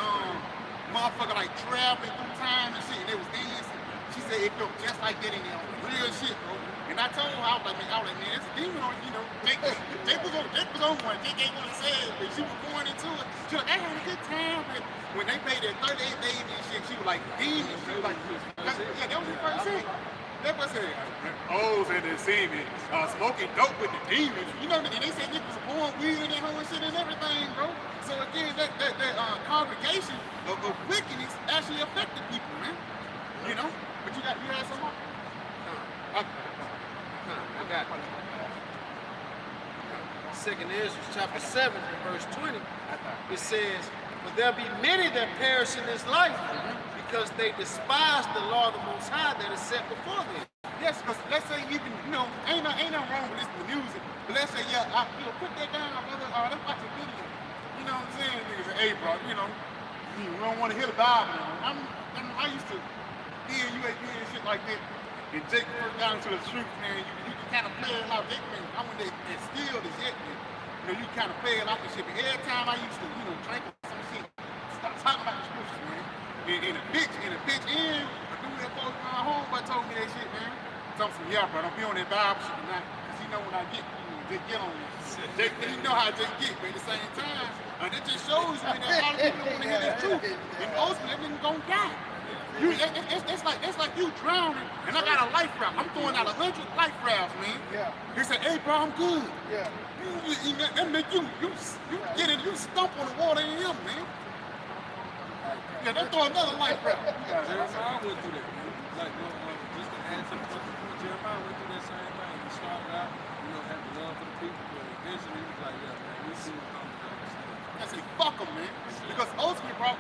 motherfucker like traveling through time and shit, and they was dancing. She said it felt just like that in there, real shit, bro. And I told her, I was like, man, it's a demon on, you know. Jake was on one. Jake ain't what he said, but she was going into it. She was like, I had a good time. But when they played that 38 days and shit, she was like, demon. She was like, yeah, that was the first hit. That was it. Oh, said they see me smoking dope with the demons. You know, and they said niggas was pouring weed and that whole shit and everything, bro. So again, that congregation of wickedness actually affected people, man. You know? But you had some more? I got it. 2nd Ezra chapter 7 verse 20. It says, "But there be many that perish in this life because they despise the law of the Most High that is set before them." Yes, because let's say even, you know, ain't nothing wrong with listening to music, but let's say, yeah, put that down, brother, let's watch a video. You know what I'm saying? Niggas say, hey, bro, you know, we don't want to hear the Bible. I used to hear UAB and shit like that. And Jake first got into the truth, man, you can kind of play it out. Jake, man, I went there and still the shit, man. You know, you kind of play it out and shit. But every time I used to, you know, drink or some shit, stop talking about the scriptures, man. And a bitch, a dude that folks in my home, but told me that shit, man. Told me, yeah, bro, don't be on that Bible shit tonight. Because you know when I get, Jake get on me. Jake, he know how Jake get, but at the same time, that just shows me that a lot of people don't want to hear this truth. And ultimately, that nigga gonna die. It's like you drowning, and I got a life raft. I'm throwing out 100 life rafts, man. yeah, He said, hey, bro, I'm good. yeah. That make you get it, you stump on the water in him, man. Yeah, they throw another life raft. Jeremiah went through that. Like, just to add to the point, Jeremiah went through that same thing. He started out, you know, having love for the people, but eventually he was like, yeah, man, we see what's coming down the stage. I say, fuck them, man. Because ultimately, bro,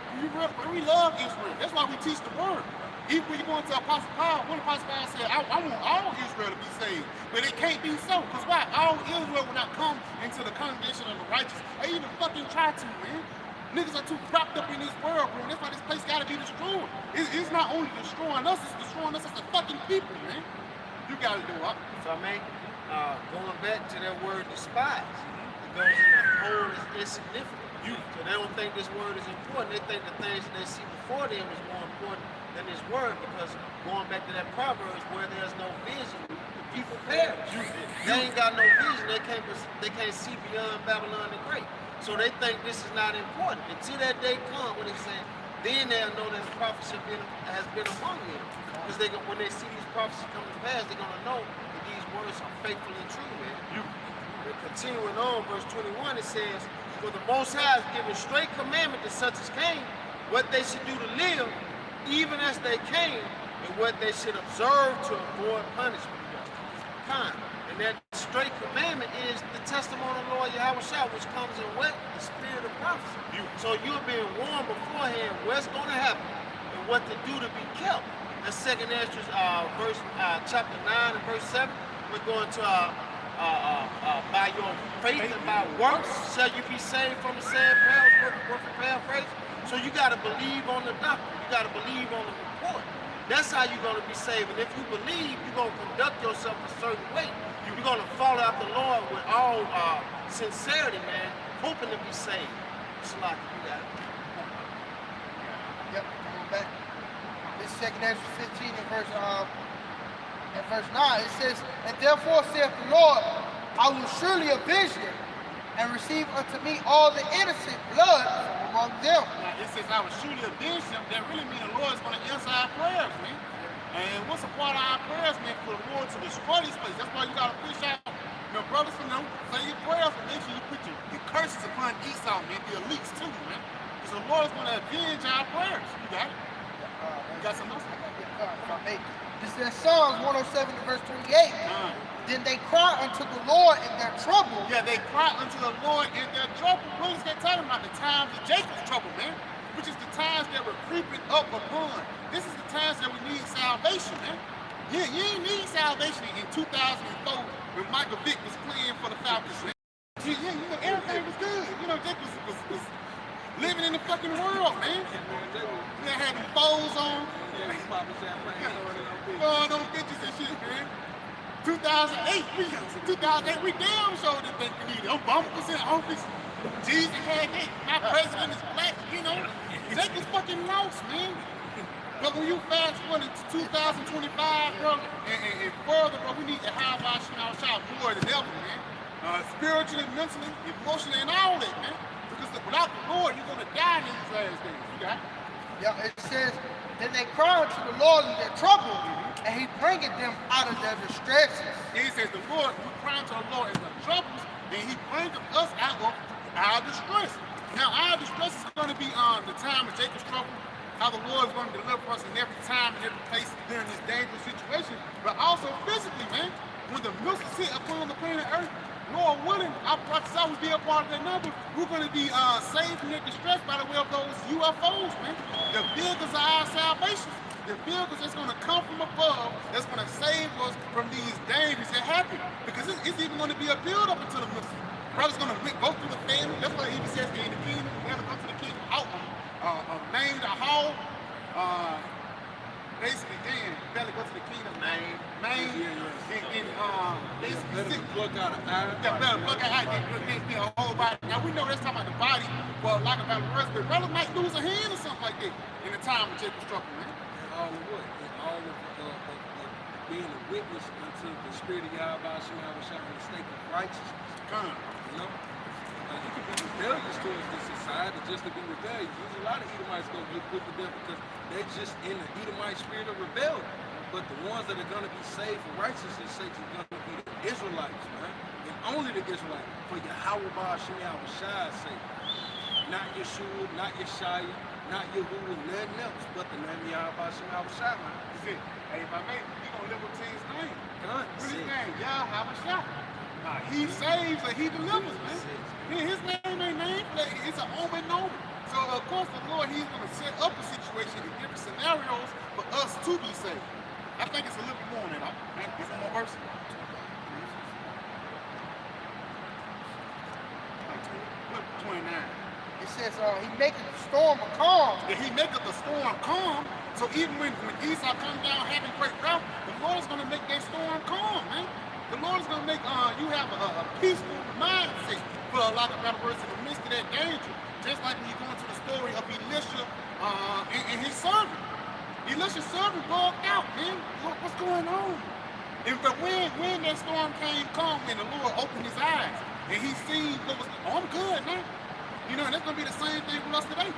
we love Israel. That's why we teach the word. Even when you go into Apostle Paul, one Apostle Paul said, I want all Israel to be saved. But it can't be so. Because why? All Israel will not come into the congregation of the righteous. They even fucking try to, man. Niggas are too propped up in this world, bro. And that's why this place gotta be destroyed. It's not only destroying us, it's destroying us as a fucking people, man. You gotta do it. If I may, going back to that word despise, it goes in the whole is insignificant. So they don't think this word is important. They think the things that they see before them is more important than this word, because going back to that Proverbs, where there's no vision, the people perish. They ain't got no vision. They can't see beyond Babylon the Great. So they think this is not important. Until that day comes, when they say, then they'll know that the prophecy has been among them. Because when they see these prophecies come to pass, they're going to know that these words are faithful and true, man. But continuing on, verse 21, it says, "For the Most High has given straight commandment to such as came, what they should do to live, even as they came, and what they should observe to avoid punishment." And that straight commandment is the testimony of the Lord Yahweh Shah, which comes in what? The spirit of prophecy. So you're being warned beforehand what's going to happen and what to do to be kept. That's 2nd Ezra chapter 9 and verse 7. We're going to by your faith and by works shall you be saved from the sad paraphrase. So you got to believe on the doctrine. You got to believe on the report. That's how you're going to be saved. And if you believe, you're going to conduct yourself a certain way. You're going to follow out the Lord with all sincerity, man, hoping to be saved. It's like you got it. Yep, coming back. This 2nd Ezra 15 and verse 9, it says, "And therefore saith the Lord, I will surely avenge them, and receive unto me all the innocent blood from among them." Now, it says, I will surely avenge them. That really means the Lord's going to answer our prayers, man. And what's that's a part of our prayers, man, for the Lord to destroy this place. That's why you gotta push out, brothers, say your prayers, but make sure you put your curses upon Esau, man, the elites too, man. Because the Lord's gonna avenge our prayers. You got it? You got something else? This is Psalms 107 verse 28. Then they cry unto the Lord in their trouble. Yeah, they cry unto the Lord in their trouble. What is that talking about? The times of Jacob's trouble, man. Which is the times that we're creeping up upon. This is the times that we need salvation, man. Yeah, you ain't need salvation in 2004 when Michael Vick was playing for the Falcons, man. Yeah, everything was good. Jake was living in the fucking world, man. They had them bows on. Throwing on bitches and shit, man. 2008, we damn sure didn't think we needed. Obama was in office. Jesus had that. My president is black, Jake is fucking lost, man. But when you fast forward to 2025, bro, and further, bro, we need to have our shot more than ever, man. Spiritually, mentally, emotionally, and all that, man. Because without the Lord, you're gonna die in these last days. You got it? Yeah, it says, then they cry unto the Lord in their trouble, and he bringeth them out of their distresses. And he says, the Lord, we cry unto the Lord in the troubles, and he bringeth us out of our distress. Now, our distress is going to be the time of Jacob's trouble, how the Lord is going to deliver us in every time and every place during this dangerous situation, but also physically, man. When the missiles hit upon the planet Earth, Lord willing, I prophesy will be a part of that number. We're going to be saved from their distress by the way of those UFOs, man. The vehicles are our salvation. The vehicles that's going to come from above, that's going to save us from these dangers that happen. Because it's even going to be a build-up into the missile. Brother's going to go through the family. That's why he even says in the kingdom, we have to go to the kingdom out, named a hall. Basically, then you gotta go to the kingdom. Main. Basically, plug out an eye. Better plug out a whole body. Now we know that's talking about the body, but like about the rest, but brother might lose a hand or something like that in the time of Jacob's trouble, man. And all of what? And all of being a witness unto the spirit of Yahweh Shemah in the state of righteousness. You can be rebellious towards this society just to be rebellious. There's a lot of Edomites going to get put to death because they're just in the Edomite spirit of rebellion. But the ones that are going to be saved for righteousness' sake are going to be the Israelites, man. And only the Israelites, for Yahweh Shemah's sake. Not Yeshua, not Yeshaya, not Yahuwah, nothing else but the name of Yahweh Shemah. Hey, if I may, we gonna live up to his name. What's his name? Yahweh. He saves and he delivers, man. His name ain't named, it's an omen known. So of course the Lord, he's gonna set up a situation in different scenarios for us to be saved. I think it's a little bit more than that. It's one more verse. Look, 29. It says, he maketh the storm a calm. Yeah, he maketh the storm calm. So even when Esau comes down having great wrath, the Lord's gonna make that storm calm, man. The Lord is going to make you have a peaceful mindset for a lot of better words in the midst of that danger. Just like when you go into the story of Elisha and his servant. Elisha's servant bugged out, man. Look, what's going on? But when that storm came calm and the Lord opened his eyes and he seen what was, I'm good, man. And that's going to be the same thing with us today.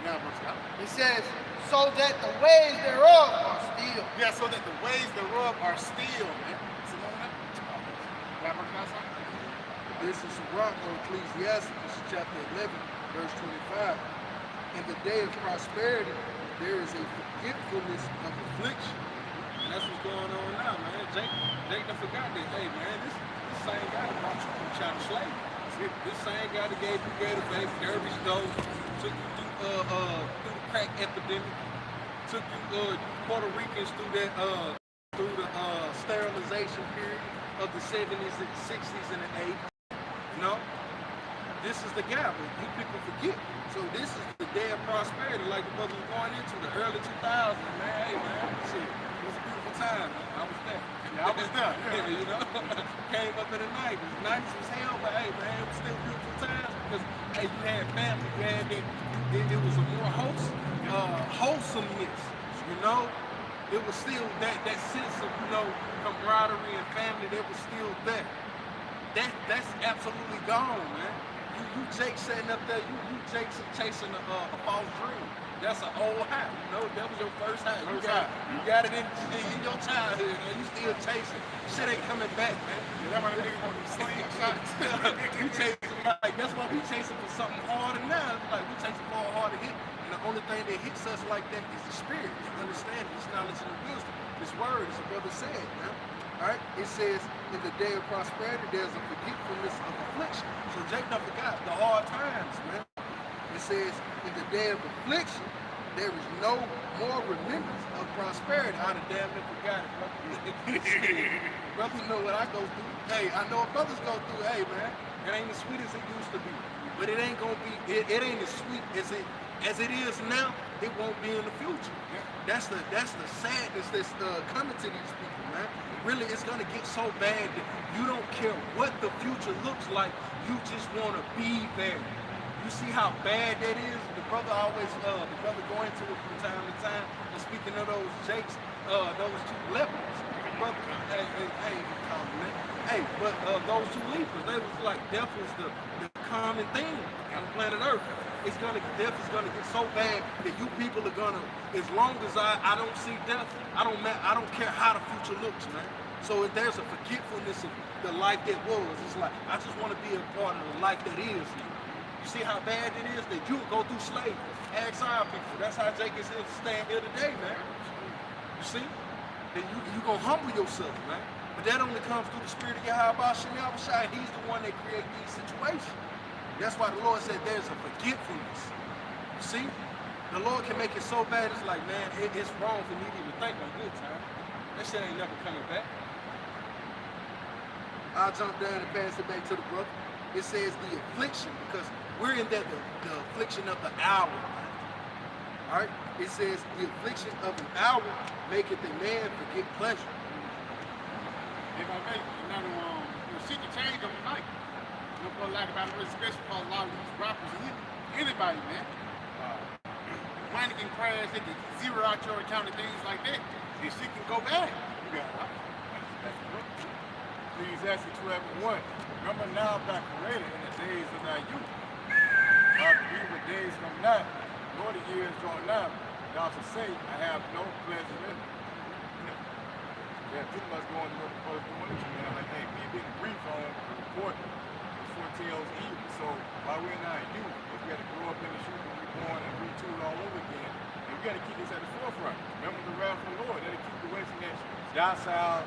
Yeah, bro, Scott. It says, so that the ways thereof are still. Yeah, so that the ways thereof are still, man. This is Sirach on Ecclesiastes chapter 11, verse 25. In the day of prosperity, there is a forgetfulness of affliction. And that's what's going on now, man. Jake done forgot that, hey, man, this same guy that brought you from child slavery. This same guy that gave you gator baby, derby stove, took you through the crack epidemic, took you Puerto Ricans through that through the sterilization period of the 70s and 60s and the 80s. This is the gap. You people forget. So this is the day of prosperity, like the brother was going into the early 2000s, man. Hey, man, shit, it was a beautiful time, man. I was there. Yeah, I was there. Yeah. Came up in the 90s. The 90s was hell, but hey, man, it was still beautiful times because, hey, you had family, you had that. It was a more wholesomeness, It was still that sense of, camaraderie and family that was still there. That's absolutely gone, man. You you Jake sitting up there, you Jake chasing a false dream. That's an old high, you know. That was your first high. You got it in your childhood, man. You still chasing. Shit ain't coming back, man. That might be one of them slingshots. You chasing like that's why we chasing for something harder now. It's like we chasing for a harder hit, and the only thing that hits us like that is the spirit, is understanding, it's knowledge and the wisdom. This word, as the brother said, man. All right, it says in the day of prosperity there's a forgetfulness of affliction. So Jake done forgot the hard times, man. It says in the day of affliction there is no more remembrance of prosperity. I'd have damn near forgot it, brother. Brothers know what I go through. Hey, I know what brothers go through. Hey, man, it ain't as sweet as it used to be, but it ain't gonna be. It ain't as sweet as it is now. It won't be in the future. That's the sadness that's coming to these people, man. Really, it's gonna get so bad that you don't care what the future looks like. You just want to be there. You see how bad that is? The brother always, the brother go into it from time to time. And speaking of those Jakes, those two lepers, brother, hey, but those two lepers, they was like, death was the common thing on planet Earth. Death is gonna get so bad that you people are gonna, as long as I don't see death, I don't care how the future looks, man. So if there's a forgetfulness of the life that was, it's like, I just want to be a part of the life that is here. You see how bad it is that you go through slavery. Ask our people. That's how Jake is here to stand here today, man. You see? That you gonna humble yourself, man. But that only comes through the spirit of Yahweh Shem Yahushua. He's the one that creates these situations. That's why the Lord said there's a forgetfulness. You see? The Lord can make it so bad, it's like, man, it's wrong for me to even think on good time. That shit ain't never coming back. I'll jump down and pass it back to the brother. It says the affliction, because we're in that the affliction of the hour. All right? It says the affliction of an hour maketh a man forget pleasure. They're gonna make shit can change overnight. You know, for a lot about it, especially for a lot of these rappers and anybody, man. Money can crash, they can zero out your account and things like that. This shit can go bad. You got it. Ecclesiastes 12:1. Remember now back created in the days of thy youth. Evil days come not, nor the years draw nigh. Thou shalt say, I have no pleasure in it. Yeah, pretty much going to what the brother doing, man. Like, hey, we didn't brief on the report foretells evil. So while we're in our youth, we got to grow up in the shoes when we're born and retool all over again. And we got to keep this at the forefront. Remember the wrath of the Lord. That'll keep the way from that docile,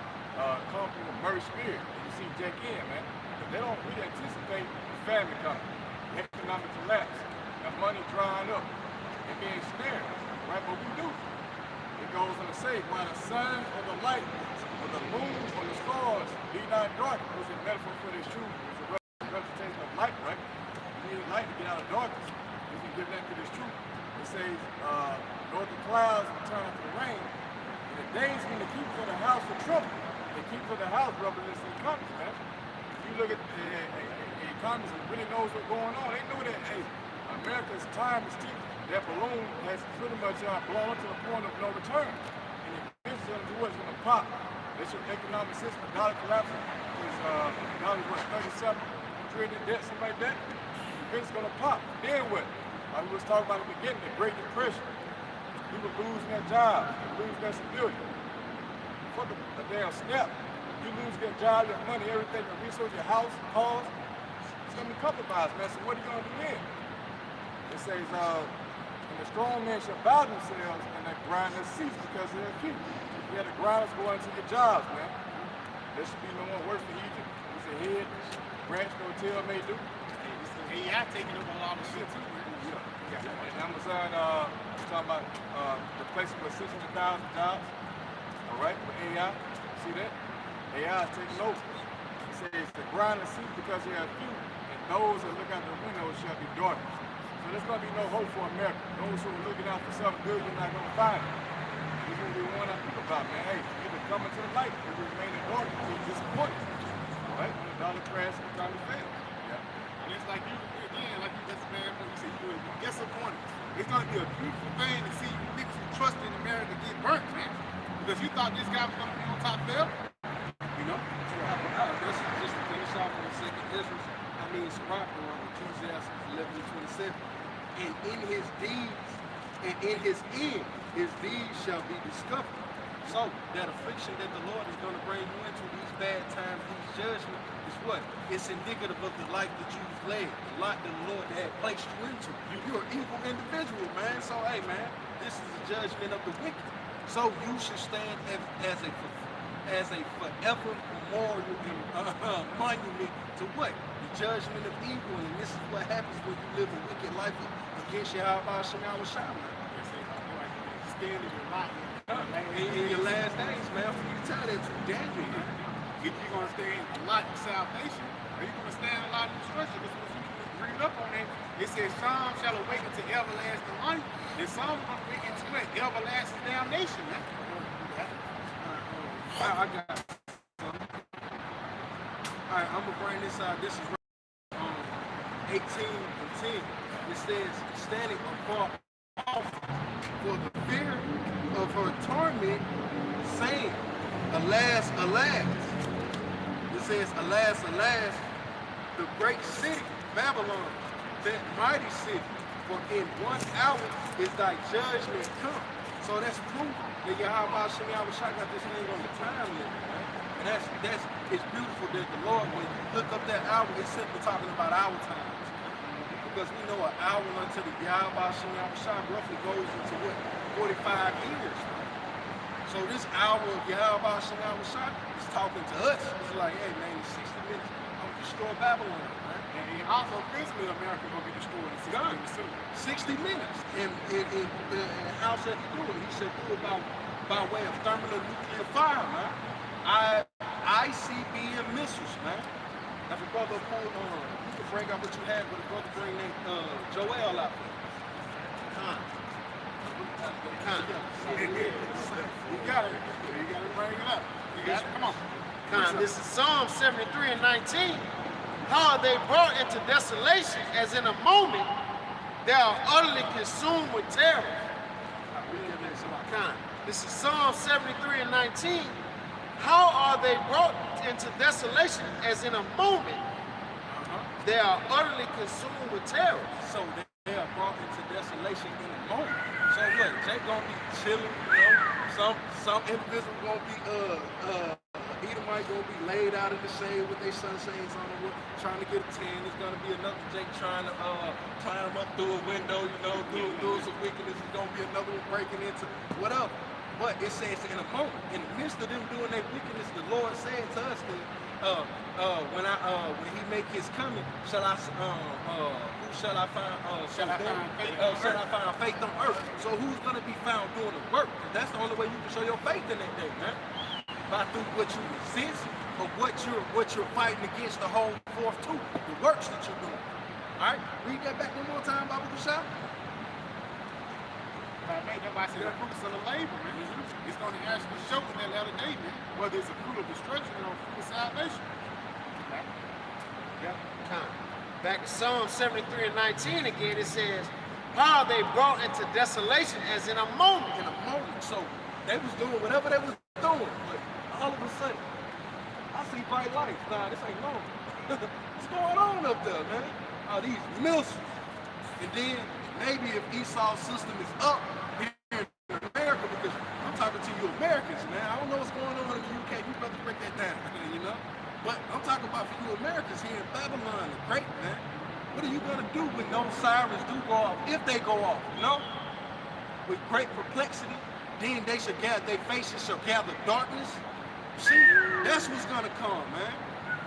comfortable, merged spirit. And you see Jack in, man. They don't really anticipate the famine coming, the economic collapse, the money drying up, and being snared. Right? But we do. It goes on to say, while the sun or the light, or the moon or the stars be not dark. It was a metaphor for this truth. It's a representation of light, right? You need light to get out of darkness. You can give that to this truth. It says, nor the clouds turn into the rain. In the days when the keepers of the house were troubled, the keepers of the house represents the economy, man. You look at the economists that really knows what's going on. They know that, hey, America's time is ticking. That balloon has pretty much blown up to the point of no return. And eventually it's going to pop. That's your economic system. The dollar collapsing is dollar what, 37 trillion in debt, something like that. Eventually it's going to pop. Then what? Like we was talking about at the beginning, the Great Depression. People losing their jobs, losing their stability. Fuck a damn snap. You lose your job, your money, everything, your resources, your house, cars. It's going to be compromised, man. So what are you going to do then? It says, and the strong men shall bow themselves, and the grinders cease because of their feet. You had the grinders go into your jobs, man. There should be no more work for Egypt. It's a head, branch, no tail may do. AI taking over a lot of shit too, man. Yeah. And Amazon, talking about replacing with 600,000 jobs. All right, with AI. See that? AI is taking over. It says the grinders cease because they are few, and those that look out the windows shall be darkness. So there's going to be no hope for America. Those who are looking out for something good, you're not going to find it. This is what we want to think about, man. Hey, either come into the light or we remain in darkness. We're disappointed. All right? When the dollar crashes, the economy fails. Yeah. And it's like you, again, like you just, man, when you say you're disappointed. It's going to be a beautiful thing to see you niggas who trust in America get burnt, man. Because you thought this guy was going to be on top forever. You know? Just to finish off on the second Israel, how means rock around Ecclesiastes 11:27. And in his deeds, and in his end, his deeds shall be discovered. So that affliction that the Lord is going to bring you into, these bad times, these judgments, is what? It's indicative of the life that you've led, the life that the Lord had placed you into. You're an evil individual, man. So hey, man, this is a judgment of the wicked. So you should stand as a forever memorial monument to what? The judgment of evil. And this is what happens when you live a wicked life against Yahweh Shema Shama. Standing in light. In your last days, man, for you to tell that to Daniel, man. If you're going to stand a lot in salvation, or you're going to stand a lot in destruction, because when you read up on it, it says some shall awaken to everlasting life, and some are going to awaken to what? Everlasting damnation, man. I got it. All right, I'm going to bring this out. This is 18 and 10. It says, standing afar off for the fear of her torment, saying, alas, alas. It says, alas, alas, the great city, Babylon, that mighty city, for in 1 hour is thy judgment come. So that's proof that Yahweh Shem Yahushua got this thing on the time limit, man. And it's beautiful that the Lord, when you look up that hour, it's simply talking about our times. Because we know an hour unto the Yahweh Shem Yahushua roughly goes into what? 45 years. So this hour of Yahweh Shem Yahushua is talking to us. It's like, hey man, in 60 minutes, I'm gonna destroy Babylon, man. And also physically America going to be destroyed in 60 minutes too. 60 minutes. And how said he do it? He said do it by way of thermonuclear fire, man. ICBM missiles, man. If a brother pulled on, you can bring out what you had, but a brother bring that Joel out there. You got it. You got to bring it up. You got it. Come on. This is Psalm 73 and 19. How are they brought into desolation, as in a moment they are utterly consumed with terror. This is Psalm 73 and 19. How are they brought into desolation, as in a moment they are utterly consumed with terror. So they are brought into desolation in a moment. So what? They gonna be chilling, you know. Some individual gonna be Edomite gonna be laid out in the shade with their sunshades on the wood, trying to get a tan. There's gonna be another Jake trying to climb up through a window, you know, do some wickedness. There's gonna be another one breaking into whatever. But it says in a moment, in the midst of them doing their wickedness, the Lord said to us that when He make His coming, shall I find faith on earth? So who's gonna be found doing the work? That's the only way you can show your faith in that day, man. By through what you resist or what you're fighting against the whole forth too, the works that you're doing. All right, read that back one more time, Baba Kushai. That's the fruits of the labor, man. It's going to actually show in that latter day, man, whether it's a fruit of destruction or a fruit of salvation. Back to Psalm 73 and 19 again, it says, how are they brought into desolation, as in a moment. In a moment. So they was doing whatever they was doing, but all of a sudden, I see bright lights. Nah, this ain't normal. What's going on up there, man? These missiles. And then maybe if Esau's system is up here in America, because I'm talking to you Americans, man. I don't know what's going on in the UK. You better break that down, you know? But I'm talking about for you Americans here in Babylon, the great, man. What are you gonna do when those sirens do go off? If they go off, you know? With great perplexity, then they shall gather, their faces shall gather darkness. See, that's what's gonna come, man.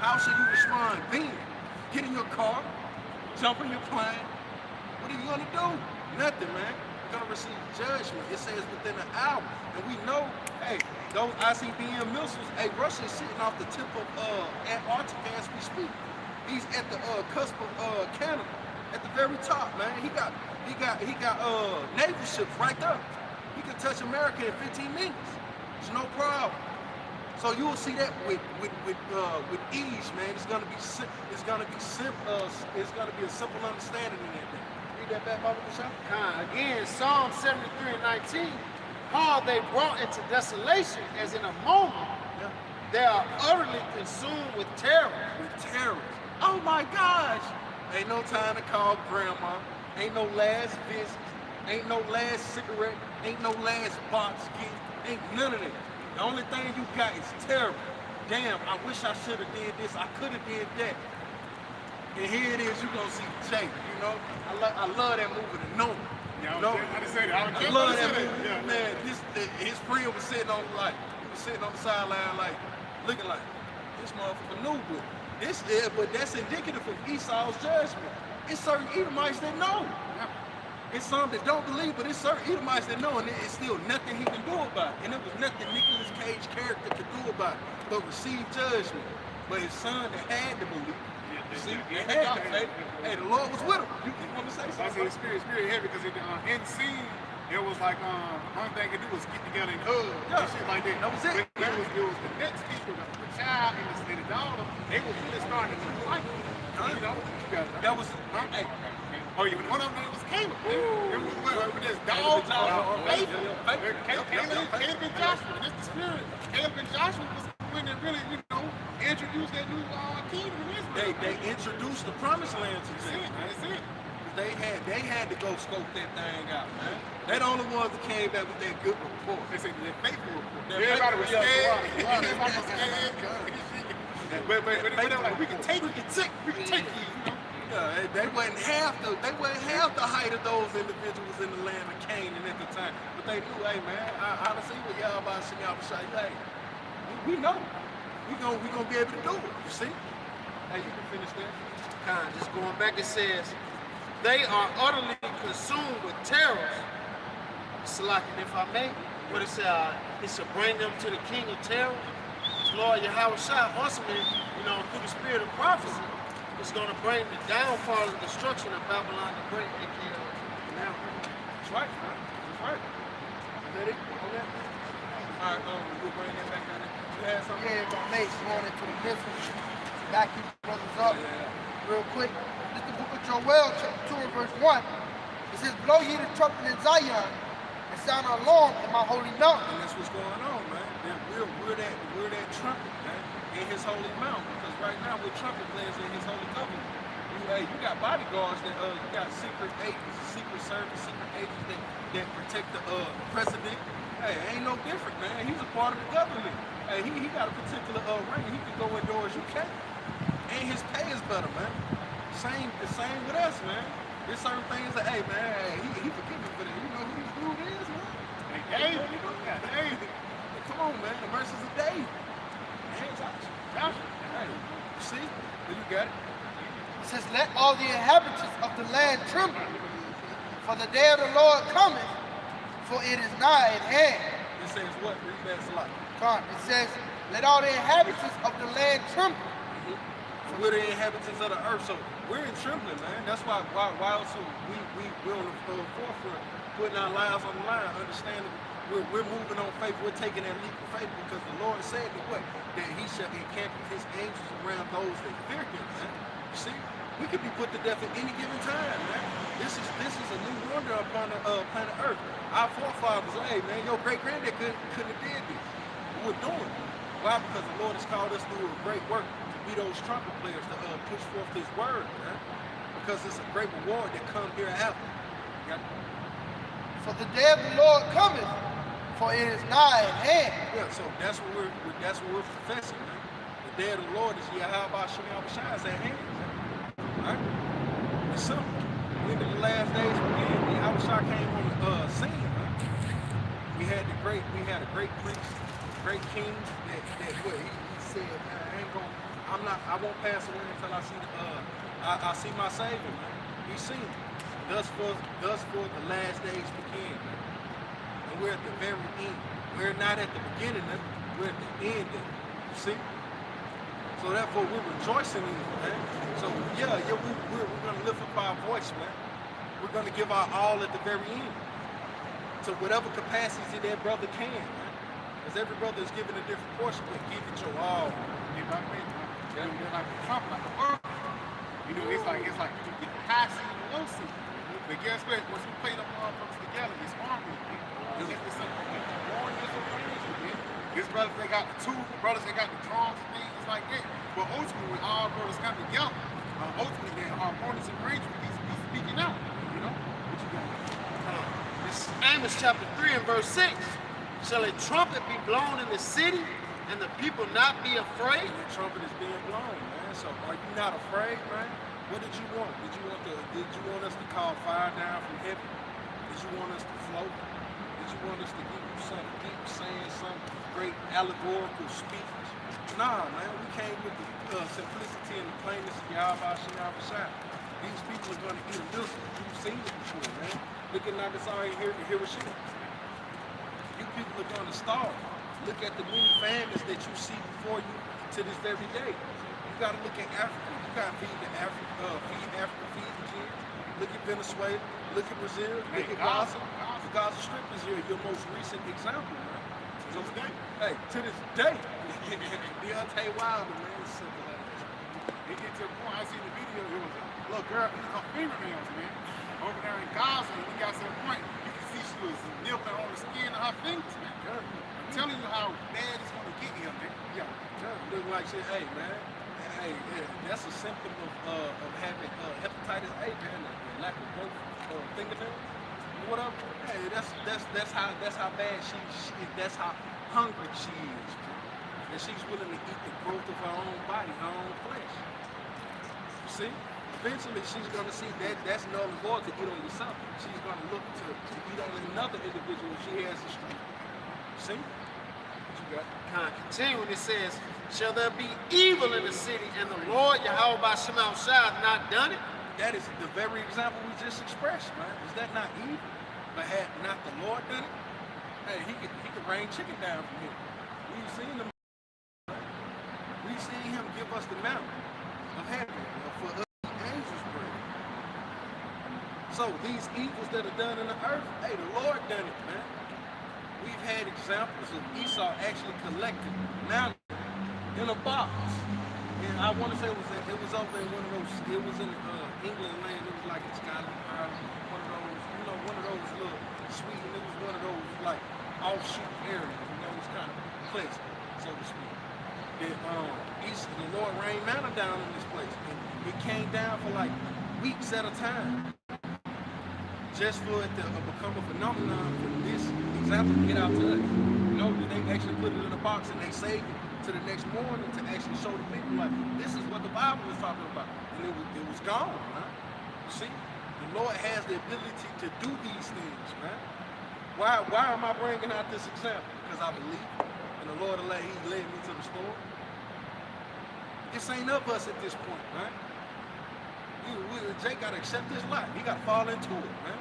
How should you respond then? Get in your car, jump in your plane. What are you gonna do? Nothing, man. You're gonna receive judgment. It says within an hour. And we know, hey, those ICBM missiles, hey, Russia is sitting off the tip of Antarctica as we speak. He's at the cusp of Canada, at the very top, man. He got naval ships right there. He can touch America in 15 minutes. It's no problem. So you will see that with ease, man. It's gonna be a simple understanding in that thing. Read that back, Baba Kushai. Again, Psalm 73 and 19. How are they brought into desolation, as in a moment they are utterly consumed with terror. With terror. Oh my gosh. Ain't no time to call grandma. Ain't no last visit. Ain't no last cigarette. Ain't no last box gift. Ain't none of that. The only thing you got is terrible. Damn, I wish I should have did this. I could have did that. And here it is, you gonna see Jay, you know? I love that movie, The Known. Yeah, No, I just said it. I love that movie. Yeah. Man, his friend was sitting on the sideline like, looking like, this motherfucker knew, but that's indicative of Esau's judgment. It's certain Edomites that know. It's some that don't believe, but it's certain Edomites that know, and it's still nothing he can do about it. And there was nothing Nicolas Cage character could do about it, but receive judgment. But his son that had to believe. See, hey, the Lord was with him. You want to say something? I said spirit heavy because in scene, it was like one thing to do was get together and hug and shit like that. That was it. But it was the next people, the child and the daughter, they was really starting to like it. You know, That was, hey, oh yeah, one of them was Caleb. It was with this dog, Faith. Caleb and Joshua. This the spirit. Caleb and Joshua was when they really, you know, introduced that new kingdom in Israel. they introduced the promised land to them. That's it. They had to go scope that thing out, man. They the only ones that came back with that good report. They said that faithful report. That Everybody was faithful, scared. yeah. Everybody was scared. But they were like, we can take these, you know. Yeah, they wasn't half the height of those individuals in the land of Canaan at the time. But they knew, hey man, I see what y'all about to say. Hey, we know. We gonna be able to do it. You see? Hey, you can finish that. Just going back, it says, they are utterly consumed with terrors. Selected, if I may, what it said, it shall bring them to the king of terror. Lord Yahweh Shah, ultimately, you know, through the spirit of prophecy, it's going to bring the downfall and destruction of Babylon the Great. Now, That's right, man. That's right. Is that it? On that? All right, we'll bring that back down there. You had something? Yeah, but mate, going into the missiles, back you brothers up real quick. This is the book of Joel, chapter 2 and verse 1. It says, blow ye the trumpet in Zion and sound an alarm in my holy mountain. And that's what's going on, man. We're that trumpet, man, in his holy mountain. Because right now we're trumpet players in his holy covenant. You got bodyguards that you got secret agents, secret service, secret agents that protect the president. Hey, ain't no different, man. He's a part of the government. Hey, he got a particular rank. He can go indoors, you can't. And his pay is better, man. The same with us, man. There's certain things that, hey, man, he forgive me for that. You know who this dude is, man? Hey, Come on, man. The mercies of David. And Joshua. Hey, you see? You got it. It says, let all the inhabitants of the land tremble, for the day of the Lord cometh, for it is nigh at hand. It says what? Read that slide. It says, let all the inhabitants of the land tremble. We're the inhabitants of the earth, so we're in trembling, man. That's why also we're on the forefront, putting our lives on the line, understanding we're moving on faith. We're taking that leap of faith because the Lord said that what? That he shall encamp his angels around those that fear him, man. You see, we could be put to death at any given time, man. This is a new wonder upon the planet Earth. Our forefathers, hey man, your great granddad couldn't have did this. But we're doing it. Why? Because the Lord has called us to do a great work, to be those trumpet players, to push forth his word, man. Because it's a great reward that comes hereafter. For the day of the Lord cometh, for it is nigh at hand. Yeah, so that's what we're professing, man. The day of the Lord is Yahweh Shah's at hand. Right? It's simple. When the last days began, Yahweh Shah came on the scene, man. We had a great priest, great king that what he said, man, I won't pass away until I see I see my Savior, man. He's seen it. Thus for the last days begin, man. And we're at the very end. We're not at the beginning of it, we're at the end of it. You see? So therefore we're rejoicing in it, man. So we're gonna lift up our voice, man. We're gonna give our all at the very end. To whatever capacity that brother can, man. Because every brother is given a different portion, but give it your all. You know what I mean? They're like a trump, like a work. You know, it's like you can get the high seed and the low seed. But guess what? Once you play them motherfuckers together, it's harmony. It's something like more disobedience, man. His brothers, they got the tools, brothers, they got the drums and things like that. But ultimately, when all brothers come together, ultimately, they're harmonious and range with these speaking out. You know? What you got? This is Amos chapter 3 and verse 6. Shall a trumpet be blown in the city, and the people not be afraid? And the trumpet is being blown, man. So are you not afraid, man? What did you want? Did you want us to call fire down from heaven? Did you want us to float? Did you want us to give you some deep saying, some great allegorical speech? Nah, man, we came with the simplicity and the plainness of Yahweh Shai. These people are gonna eat a missile. You've seen it before, man. Look at Nagasaki and Hiroshima. You people are gonna starve. Look at the many famines that you see before you to this very day. You gotta look at Africa. You gotta feed Africa, feed the kids. Look at Venezuela. Look at Brazil. Look at Gaza. The Gaza Strip is your most recent example, man. So, hey, to this day, Deontay Wilder, man, is simple like this. It get to the point, I seen the video, it was a little girl, her fingernails, man, over there in Gaza, and we got to the point, you can see she was nibbling on the skin of her fingers, man. I'm telling you how bad it's going to get here, man. Look like shit, hey, man. Hey, yeah, that's a symptom of having hepatitis A, man, the lack of growth fingernails. Whatever. Hey, that's how bad she that's how hungry she is, man. And she's willing to eat the growth of her own body, her own flesh. You see? Eventually she's gonna see that's null and void to eat on yourself. She's gonna look to eat on another individual if she has the strength. See? What you got? Continuing, it says, shall there be evil in the city, and the Lord Yahweh by Shema Shai hath not done it? That is the very example we just expressed, man. Is that not evil? But had not the Lord done it, hey, he could rain chicken down from here. We've seen him. We've seen him give us the mountain of heaven for us angels bread. So these evils that are done in the earth, hey, the Lord done it, man. We've had examples of Esau actually collecting now in a box. And I want to say it was over in one of those, it was in England land, it was like in Scotland, Ireland, one of those little Sweden, it was one of those like offshoot areas, it was kind of pleasant, so to speak. The Lord rained manna down in this place, and it came down for like weeks at a time, just for it to become a phenomenon for this example to get out to us. You know, they actually put it in a box and they saved it to the next morning to actually show the people like, this is what the Bible is talking about. And it was gone, man. You see? The Lord has the ability to do these things, man. Why am I bringing out this example? Because I believe and the Lord he led me to the store. This ain't of us at this point, man. Jake got to accept his life. He got to fall into it, man.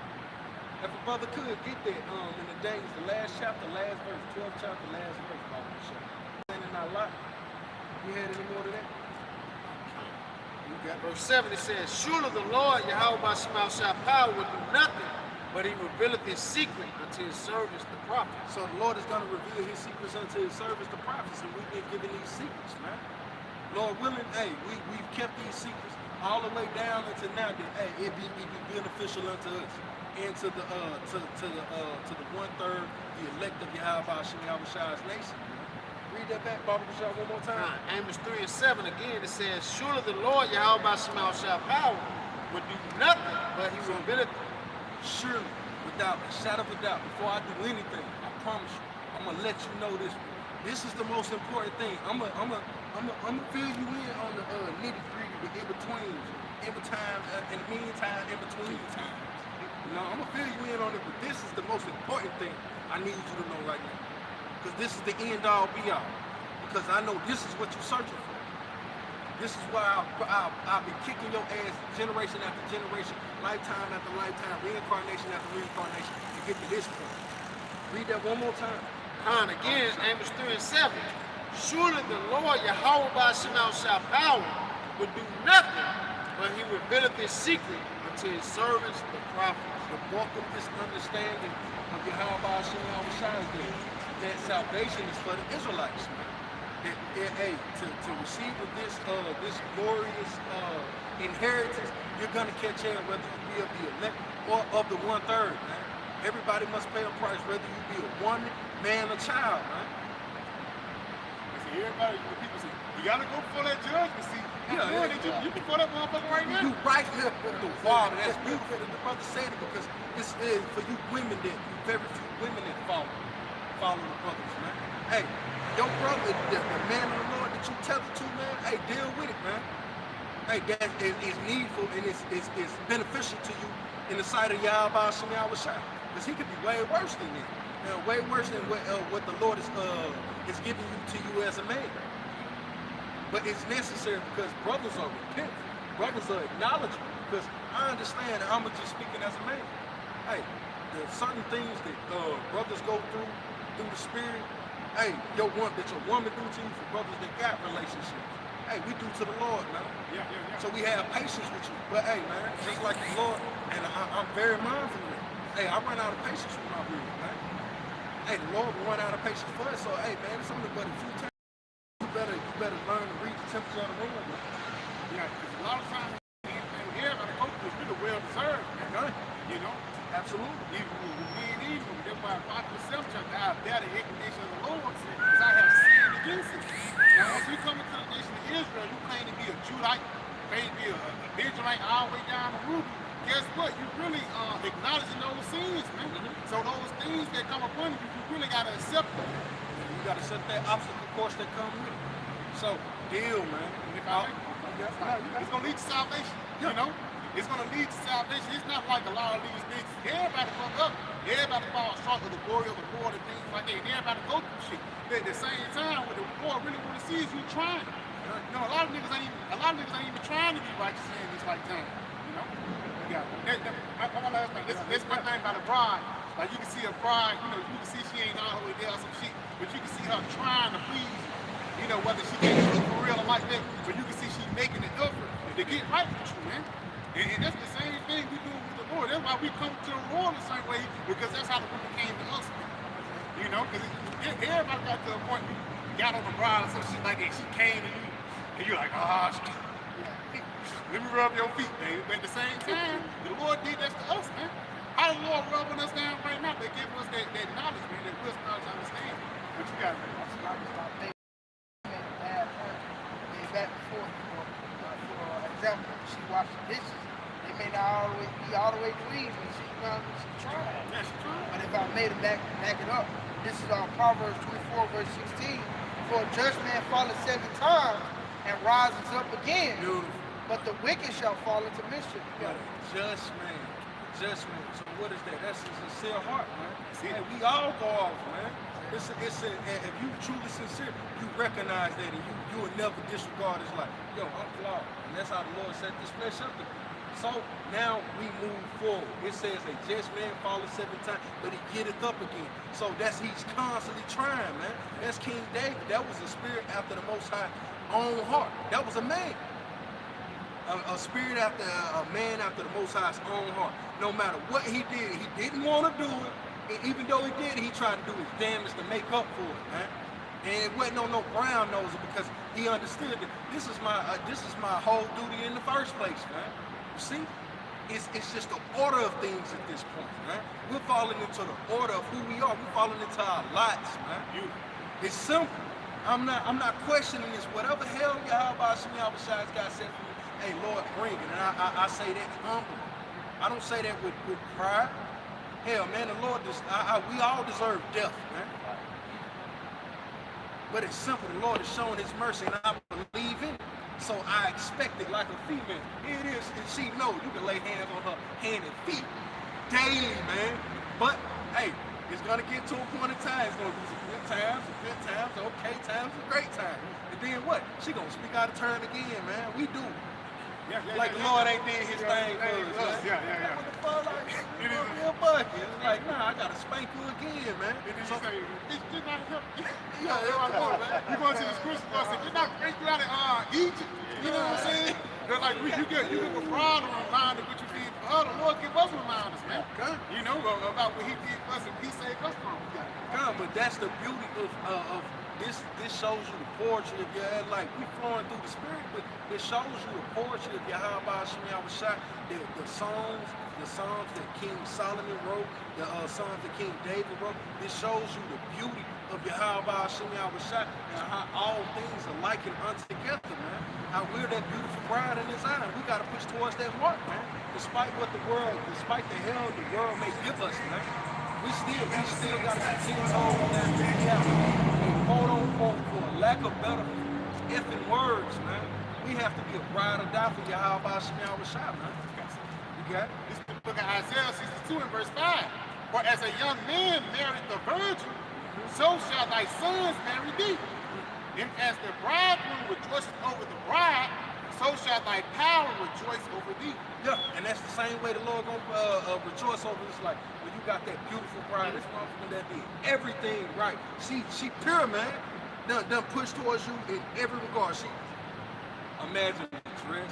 If a brother could get that in the days, the last chapter, last verse, 12th chapter, last verse, Bible show. In our life. You had any more to that? You got verse 7, it says, surely the Lord Yahweh by Shema Shai power will do nothing, but he revealeth his secret unto his servants the prophets. So the Lord is going to reveal his secrets unto his servants the prophets, and we've been given these secrets, man. Lord willing, hey, we've kept these secrets all the way down until now that hey, it be beneficial unto us and to the 1/3, the elect of Yahweh Shai's nation. Read that back, Baba Bashar, one more time. Amos 3 and 7 again, it says, surely the Lord Yahweh by Shema Shai power will do nothing, but he revealeth. Surely, without a shadow of a doubt, before I do anything, I promise you, I'm gonna let you know this. This is the most important thing. I'm gonna fill you in on the nitty-gritty, the in-betweens, every time, in the meantime, in between times. You know, I'm gonna fill you in on it, but this is the most important thing I need you to know right now. Because this is the end-all, be-all. Because I know this is what you're searching for. This is why I'll be kicking your ass generation after generation, lifetime after lifetime, reincarnation after reincarnation, to get to this point. Read that one more time. Again, Amos 3 and 7. Surely the Lord Yahweh by Shema Shai power will do nothing, but he revealeth his secret unto his servants, the prophets. The bulk of this understanding of Yahweh Shai is that salvation is for the Israelites, man. To receive this glorious inheritance, you're gonna catch in whether you be of the elect or of the 1/3, man. Everybody must pay a price, whether you be a woman, man, or child, man. everybody, when people say, you gotta go before that judgment seat. You can put that motherfucker right now. You right here with the water. That's beautiful that the brother said it because it's for you women that very few women that follow the brothers, man. Hey, your brother, the man of the Lord that you tether to, man. Hey, deal with it, man. Hey, that is needful and it's beneficial to you in the sight of Yahweh Shem Yahushua. Because he could be way worse than that. Way worse than what the Lord is giving to you as a man. But it's necessary because brothers are repentant. Brothers are acknowledging. Because I understand, I'm just speaking as a man. Hey, there's certain things that brothers go through the spirit. Hey, that your woman do to you for brothers that got relationships. Hey, we do to the Lord, man. Yeah. So we have patience with you. But hey, man, just like the Lord, and I'm very mindful of it. Hey, I run out of patience with my real, man. Hey, the Lord will run out of patience for us. So hey, man, it's only but a few times. You better learn to read the temperature of the room, man. Yeah, because a lot of times, here on the coast is really well deserved, man. You know? Absolutely. Even with me and evil, that's why Apostle 7 chapter, I bear the indignation of the Lord, because I have sinned against it. Now, once you come into the nation of Israel, you claim to be a Judite, maybe a Benjamite all the way down to Ruby. Guess what? You really acknowledging those sins, man. So those things that come upon you, you really got to accept them. You got to accept that obstacle course that come with it. So, deal, man. It's going to lead to salvation, you know? It's going to lead to salvation. It's not like a lot of these things. Everybody fuck up. Everybody falls short of the glory of the Lord and things like that. And everybody go through shit. But at the same time, what the Lord really want to see is you trying. You know, a lot of niggas ain't even trying to be righteous in this lifetime. You know? My last thing. This one thing about a bride. Like you can see a bride, you know, you can see she ain't all the way there or some shit, but you can see her trying to please you. You know, whether she can't do it for real or like that, but you can see she making an effort to get right with you, man. And that's the same thing we do with the Lord. That's why we come to the Lord the same way, because that's how the people came to us, man. You know, because everybody got to a point where you got on the bride or some shit like that. She came to you, and you're like, let me rub your feet, baby. But at the same time, the Lord did that to us, man. How the Lord rubbing us down right now? They give us that knowledge, man, that wisdom, knowledge, understanding. But you got to back before, for example, she washed the dishes. They may not always be all the way clean, but she tried. Yeah, she tried. But if I made it back it up, this is Proverbs 24, verse 16. For a just man falleth 7 times and rises up again. Beautiful. But the wicked shall fall into mischief. But just man. So what is that? That's a sincere heart, man. Hey, we all go off, man. And if you truly sincere, you recognize that, and you will never disregard his life. Yo, I'm flawed, and that's how the Lord set this flesh up to be. So now we move forward. It says a just man falleth 7 times, but he getteth up again. So he's constantly trying, man. That's King David. That was a spirit after the Most High own heart. That was a man. A spirit after a man after the Most High's own heart. No matter what he did, he didn't want to do it. And even though he did, he tried to do his damnedest to make up for it, man. And it wasn't on no brown noser because he understood that this is my whole duty in the first place, man. You see, it's just the order of things at this point, man. We're falling into the order of who we are. We're falling into our lots, man. It's simple. I'm not questioning this. Whatever hell Yahweh Shem Yahushua got set for me, hey, Lord, bring it. And I say that humbly. I don't say that with pride. Hell, man, the Lord, we all deserve death, man. But it's simple. The Lord is showing his mercy, and I believe in it. So I expect it like a female. Here it is, and she knows you can lay hands on her hand and feet daily, man. But, hey, it's going to get to a point in time. It's going to be some good times, okay times, some great times. And then what? She going to speak out of turn again, man. We do. Like the Lord ain't did his thing for us. Yeah. What the fuck, like, you know, real bucket. It's like, nah, I gotta spank you again, man. And then you say, did not help. Yeah, man. You going to the scripture and say, did not break you out of Egypt. You know what I'm saying? They're like, you get a problem reminded what you did for her. The Lord give us reminders, man. You know, about what he did for us and he saved us from. But that's the beauty of this shows you the poetry of your life. We flowing through the spirit, but it shows you the poetry of Yahweh Shem Yahushua, the songs that King Solomon wrote, the songs that King David wrote. It shows you the beauty of Yahweh Hashem Yahushua, and how all things are likened unto together, man. How we're that beautiful bride in his eye. We got to push towards that mark, man. Despite what the world, despite the hell the world may give us, man, we still got to continue on that. Yeah, quote unquote, for lack of better effing words, man. We have to be a bride or die for Yahweh Hashem Yahushua, man. You got it? This is the book of Isaiah 62 and verse 5. For as a young man married the virgin, so shall thy sons marry thee. And as the bridegroom rejoices over the bride, so shall thy power rejoice over thee. Yeah, and that's the same way the Lord gonna rejoice over this life. When you got that beautiful bride, this motherfucker that did everything right. She pure, man. Done push towards you in every regard. She imagine the dress.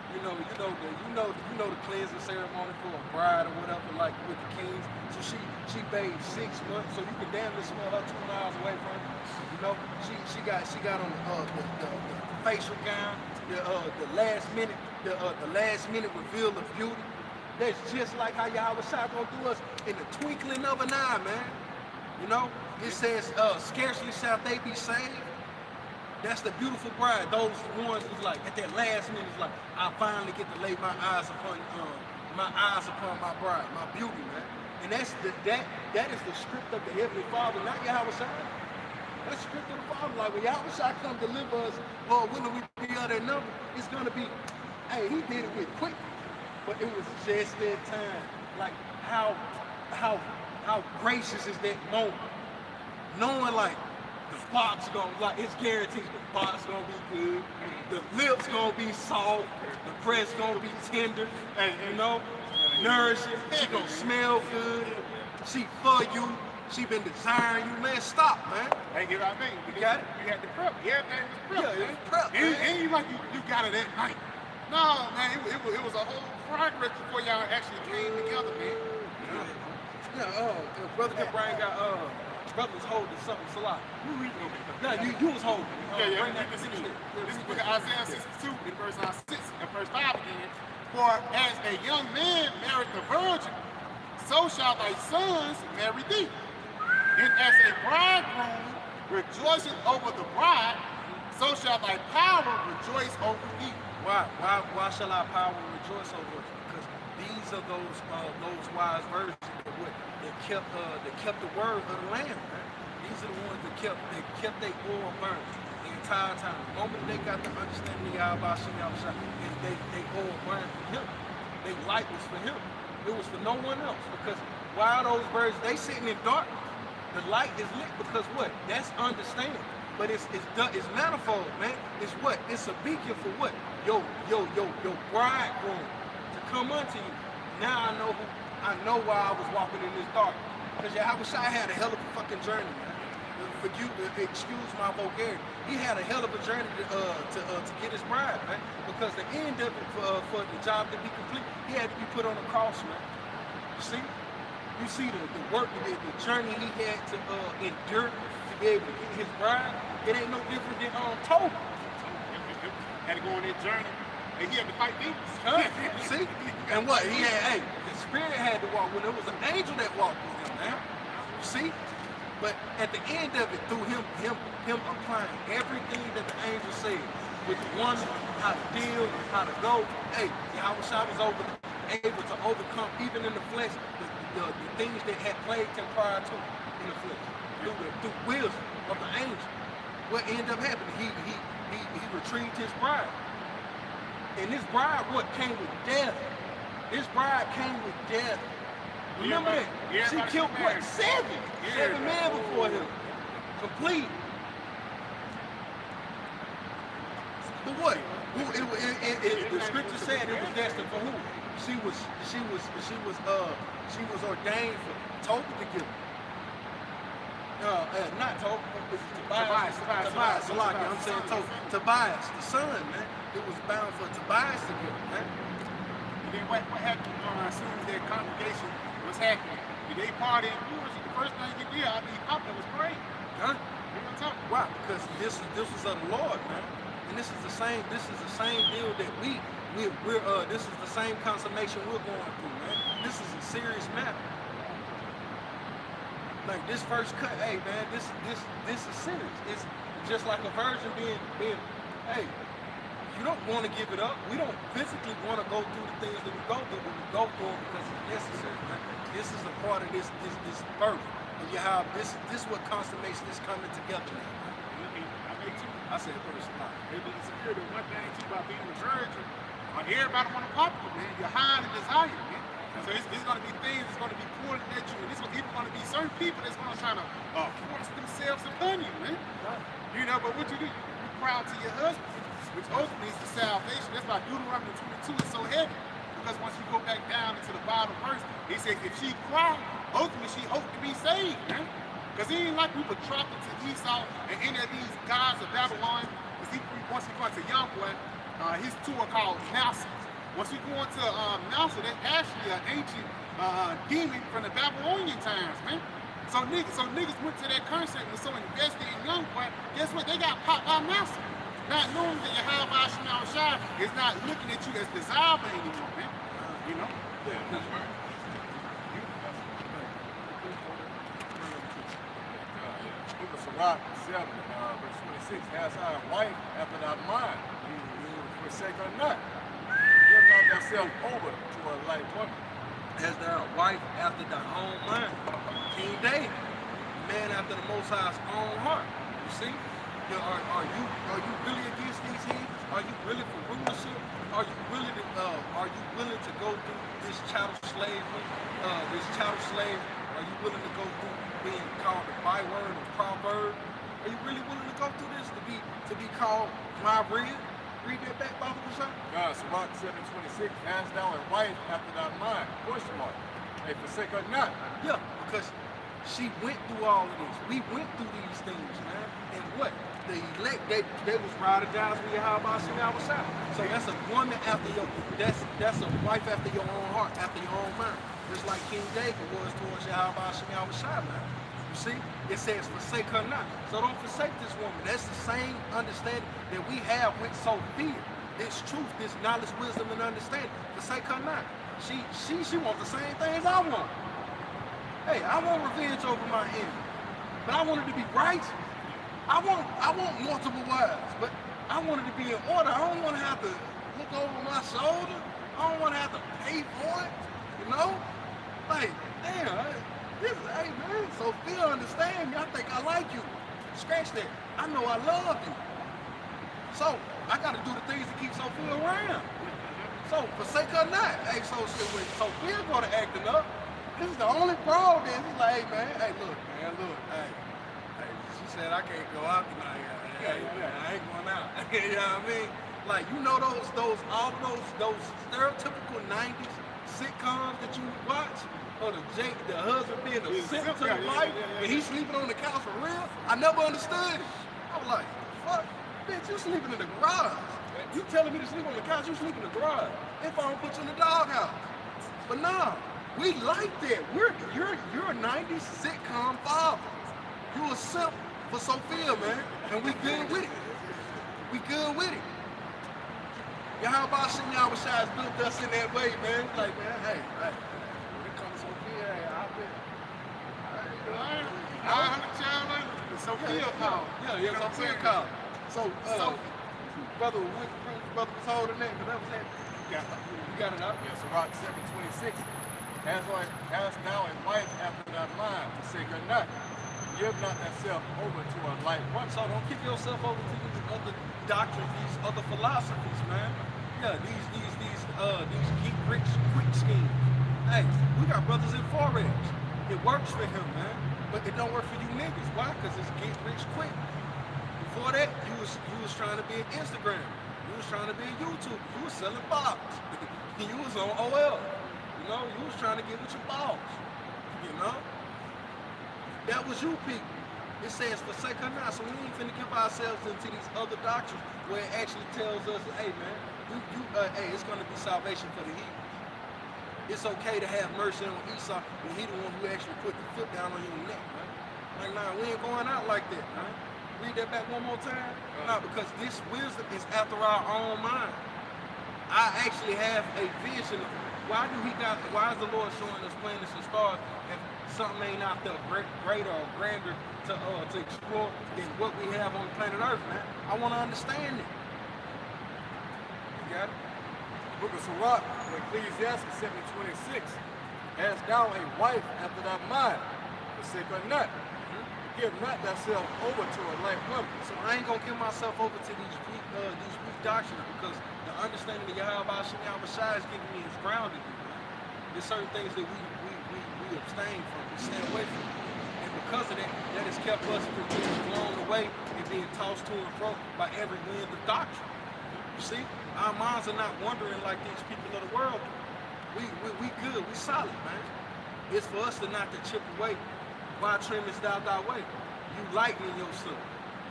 You know the cleansing ceremony for a bride or whatever, like with the kings. So she bathed 6 months, so you can damn near smell her 2 miles away from her. You know, she got on the facial gown, the last minute reveal of beauty. That's just like how Yahweh Shai gonna do us in the twinkling of an eye, man. You know, it says, scarcely shall they be saved. That's the beautiful bride. Those ones who's like at that last minute, is like, I finally get to lay my eyes upon my bride, my beauty, man. And that is the script of the Heavenly Father, not Yahweh Shai. That's the script of the Father. Like when Yahweh Shai come deliver us, or when we be of that number, it's gonna be, hey, he did it with quick, but it was just that time. Like how gracious is that moment, knowing like. The box gonna, like, it's guaranteed the box gonna be good, the lips gonna be soft, the breast gonna be tender, and you know, nourishing, she gonna smell good, she for you, she been desiring you, man, stop, man. Hey, get what I mean? You got it? You had the prep, everything was prep. Yeah, it was prep, man. It ain't like you got it that night. No, man, it was a whole progress before y'all actually came together, man. Brother Brian got, brother was holding something, so like, no, you was holding. Bring that to this is book of Isaiah 62 in verse 6 and verse 5 again. For as a young man married the virgin, so shall thy sons marry thee. And as a bridegroom rejoicing over the bride, so shall thy power rejoice over thee. Why shall our power rejoice over us? Because these are those wise virgins that kept the word of the Lamb, man. These are the ones that kept their oil burning the entire time. The moment they got the understanding of Yahweh Hashem Yahushua, and they oil burned for him. They light was for him. It was for no one else. Because while those birds, they sitting in darkness, the light is lit because what? That's understanding. But it's manifold, man. It's what? It's a beacon for what? Your bridegroom to come unto you. Now I know why I was walking in this dark. Because Yahweh Shai had a hell of a fucking journey, man. For you, excuse my vulgarity. He had a hell of a journey to get his bride, man. Because the end of it, for the job to be complete, he had to be put on a cross, man. You see the work, the journey he had to endure to be able to get his bride. It ain't no different than Toby. Had to go on that journey, and he had to fight demons. Huh? You see? And what? He had, the spirit had to walk with him. It was an angel that walked with him, man. You see? But at the end of it, through him applying everything that the angel said, with the woman, how to deal, how to go, hey, Yahweh Shai was able to overcome, even in the flesh, the things that had plagued him prior to in the flesh. Through wisdom of the angel. What ended up happening? He retrieved his bride. And this bride, what, came with death. This bride came with death. Remember that? She killed what? 7 men before him. Complete. But what? The scripture said it was destined for who? She was ordained for Toby to give her. Not Toby, Tobias. I'm saying Tobias, the son, man. It was bound for Tobias to give her, man. And then what happened as soon as their congregation was happening? They party and the first thing he did after he popped it was pray. Huh? You know what I'm talking about? Why? Because this was of the Lord, man. And this is the same deal that this is the same consummation we're going through, man. This is a serious matter. Like this first cut, hey man, this is serious. It's just like a virgin being, hey, you don't want to give it up. We don't physically want to go through the things that we go through, but we go through them because it's necessary, man. This is a part of this birth. And you have this what consummates this coming together now. I mean, too, I said first time. Maybe insecurity. One thing too about being a virgin, everybody want to pop you, man. You're high in desire, man. So it's going to be things that's going to be pointed at you, and it's even going to be certain people that's going to try to force themselves upon you, man. You know, but what you do, you're proud to your husband, which ultimately is the salvation. That's why Deuteronomy 22 is so heavy, because once you go back down into the bottom verse, he says if she cried, ultimately she hoped to be saved, man. Because it ain't like we were dropped into Esau and any of these gods of Babylon. Because once he goes to young boy, his tour called Mouser. Once you go into Mouser, that's actually an ancient demon from the Babylonian times, man. So niggas went to that concert and was so invested in young boy. Guess what? They got popped by Mouser. Not knowing that Yahweh Shemal Shai is not looking at you as desirable anymore, man. You know? Yeah, that's right. Book of Sirach 7, verse 26, has thy wife after thy mind, you forsake her not. Give not thyself over to a light woman. As thy wife after thy own mind. King David, man after the Most High's own heart. You see? Are you really against these heathens? Are you really for rulership? Are you willing to go through this chattel slavery? Are you willing to go through being called a byword or proverb? Are you really willing to go through this to be called my bread? Read that back, Bible Prashad. Sirach 7:26, hast thou a wife after thy mind? Question mark. Hey, forsake her not. Yeah, because she went through all of this. We went through these things, man. And what? The elect, they was ride or dies with Yahweh Shemal Shai. So that's a woman after that's a wife after your own heart, after your own mind. Just like King David was towards Yahweh Shemal Shai, man. You see? It says forsake her not. So don't forsake this woman. That's the same understanding that we have with Sophia. This truth, this knowledge, wisdom, and understanding. Forsake her not. She wants the same things I want. Hey, I want revenge over my enemy. But I want it to be right. I want multiple wives, but I want it to be in order. I don't want to have to look over my shoulder. I don't want to have to pay for it. You know? Like, damn, hey man, Sophia, understand me. I think I like you. Scratch that. I know I love you. So I gotta do the things to keep Sophia around. So forsake her not. Hey, so when Sophia go to acting up, this is the only problem. It's like, hey man, hey look, hey. She said I can't go out tonight. Hey, I ain't going out. You know what I mean? Like, you know all those stereotypical 90s sitcoms that you watch? Or the husband being a simp to the wife, and he's sleeping on the couch for real? I never understood it. I was like, fuck, bitch, you sleeping in the garage. You telling me to sleep on the couch, you sleep in the garage. If I don't put you in the doghouse. But nah, we like that. You're a 90s sitcom father. You a simp for Sophia, man. And we good with it. We good with it. Yahweh Shemal Shai has built us in that way, man. Like, man, hey, when it comes to Sophia, hey, Sophia called. Yeah, Sophia called. So, brother was holding that, because that was that. You got it up? Yeah, Sirach 7:26. Hast thou a wife after thy mind, forsake her not. Give not thyself over to a light woman. So don't give yourself over to these other doctrines, these other philosophies, man. Yeah, these get rich quick schemes. Hey, we got brothers in Forex. It works for him, man. But it don't work for you niggas. Why? Because it's get rich quick. Before that, you was trying to be an Instagram. You was trying to be a YouTube. You was selling bottles. You was on OL. You know, you was trying to get with your balls. You know? That was you people. It says forsake her not. So we ain't finna give ourselves into these other doctrines where it actually tells us, hey man, hey, it's gonna be salvation for the heathen. It's okay to have mercy on Esau when he the one who actually put the foot down on your neck, man. Like, nah, we ain't going out like that, man. Read that back one more time. Nah, because this wisdom is after our own mind. I actually have a vision of why is the Lord showing us planets and stars and something ain't out there greater or grander to explore than what we have on planet Earth, man. I want to understand it. You got it? Book of Sirach, Ecclesiastes 7:26. Hast thou a wife after thy mind, forsake her not. Give not thyself over to a light woman. So I ain't gonna give myself over to these weak doctrines because the understanding of Yahweh Shem Shai is giving me is grounded. There's certain things that we abstain from, we stay away from. And because of that, that has kept us from being blown away and being tossed to and fro by every wind of doctrine. You see, our minds are not wandering like these people of the world do. We good, we solid, man. It's for us to not to chip away. Why trimmest thou thy way? You lightening yourself.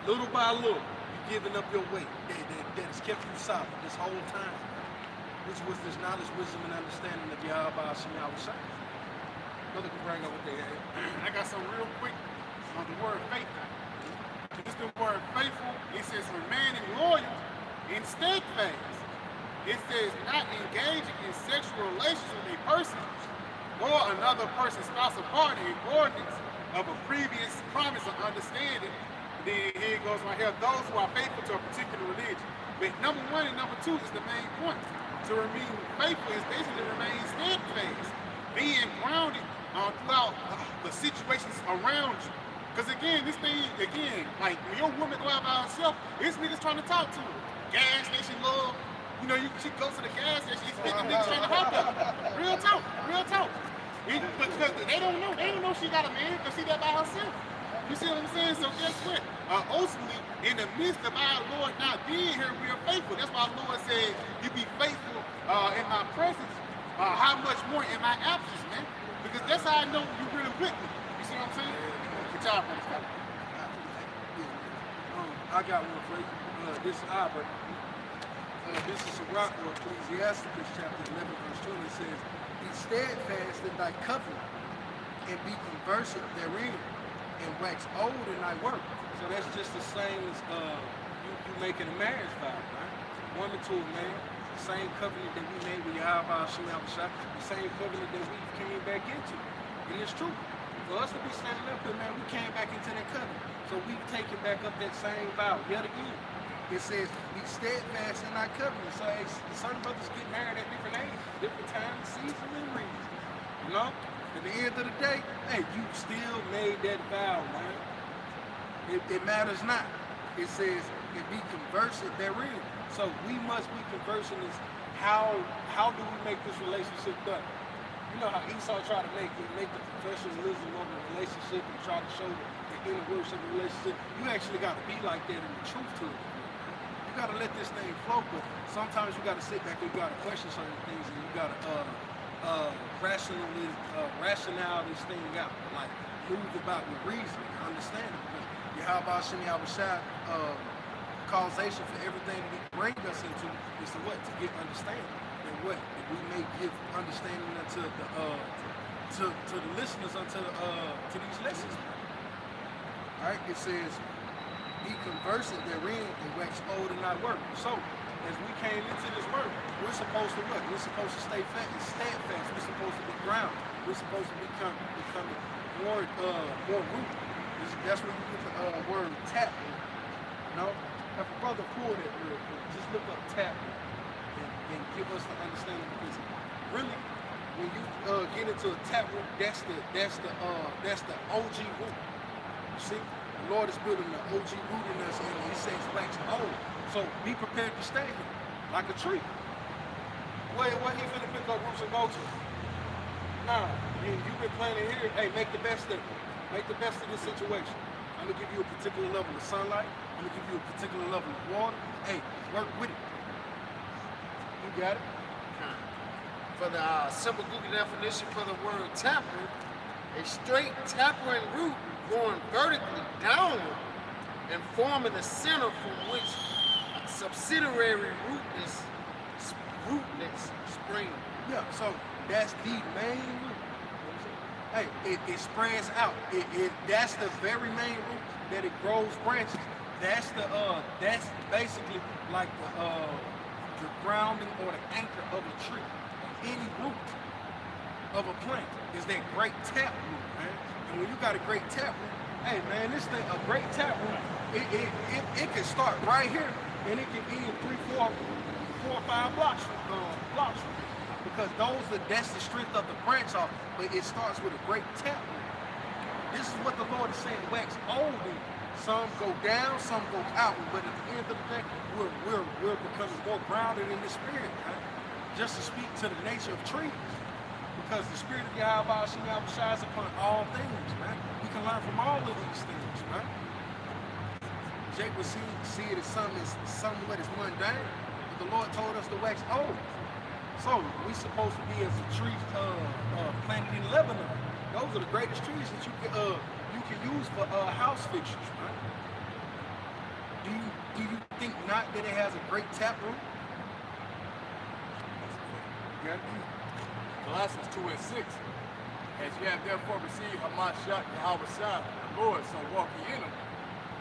Little by little, you giving up your weight that has kept you solid this whole time. Which was this knowledge, wisdom, and understanding of Yahweh Shem Shai. Brother can bring up what they had. I got some real quick on the word faithful. This the word faithful. It says remaining loyal and steadfast. It says not engaging in sexual relations with a person or another person's spouse or partner in ordinance of a previous promise or understanding. Then here it goes right here. Those who are faithful to a particular religion. But number one and number two is the main point. To remain faithful is basically remain steadfast, being grounded throughout the situations around you. Because again, this thing, like when your woman go out by herself, it's niggas trying to talk to her. Gas station love. You know, she goes to the gas station, she's thinking niggas trying to help her. Real talk, real talk. Because they don't know she got a man because she there by herself. You see what I'm saying? So guess what? Ultimately, in the midst of our Lord not being here, we are faithful. That's why the Lord said, you be faithful in my presence. How much more in my absence, man? Because that's how I know you really with me. You see what I'm saying? Good job, brother. I got one for you. This is Albert. This is Sirach or Ecclesiastes chapter 11 verse 20. It says, be steadfast in thy covenant and be conversant therein and wax old in thy work. So that's just the same as you making a marriage vow, right? Woman to a man, the same covenant that we made with Yahweh Shem Shai, the same covenant that we came back into. And it's true. For us to be standing up here, man, we came back into that covenant. So we've taken back up that same vow yet again. It says, be steadfast in thy covenant. So hey, certain brothers get married at different ages, different times, seasons, and reasons. You know? At the end of the day, hey, you still made that vow, man. It matters not. It says, it be conversant therein. So we must be conversant is how do we make this relationship done? You know how Esau tried to make the professionalism of the relationship and try to show the inner works of the relationship. You actually got to be like that in the truth to it. You got to let this thing flow, but sometimes you got to sit back and you got to question certain things and you got to rationale this thing out, like move about with reasoning, understanding. Because Yahweh Shem Shai, causation for everything that He bring us into is to what? To get understanding. And what? That we may give understanding unto the listeners, to these lessons. All right, it says, be conversant therein and wax old in thy work. So, as we came into this work, we're supposed to what? We're supposed to stay steadfast. We're supposed to be grounded. We're supposed to becoming more rooted. That's where you get the word tap. You know? If a brother pull that real quick, just look up tap and give us the understanding, because really, when you get into a tap root, that's the OG root. You see? The Lord is building the OG root in us, and He says wax old. So be prepared to stay here, like a tree. Where He finna pick up roots and go to? Nah, you've been planting here. Hey, make the best of it. Make the best of this situation. I'm gonna give you a particular level of sunlight. I'm gonna give you a particular level of water. Hey, work with it. You got it? For the simple Google definition for the word taproot, a straight taproot root going vertically downward and forming the center from which a subsidiary rootless spring. Yeah, so that's the main root. Hey, it spreads out. That's the very main root that it grows branches. That's basically like the grounding or the anchor of a tree. Any root. of a plant is that great tap root, man. And when you got a great tap root, hey man, this thing, a great tap root, it can start right here and it can end 3, 4, 5 blocks from because that's the strength of the branch off, but it starts with a great tap root. This is what the Lord is saying, wax old. Some go down, some go out, but at the end of the day, we're becoming more grounded in the spirit, right? Just to speak to the nature of trees. Because the spirit of Yahweh shines upon all things, man. We can learn from all of these things, right? Jake would see it as somewhat as mundane, but the Lord told us to wax old. So we supposed to be as a tree planted in Lebanon. Those are the greatest trees that you can use for house fixtures, right? Do you think not that it has a great tap root? Okay. Colossians 2 and 6. As you have therefore received Hamashiach Yahweh Shai, the Lord, so walk ye in him,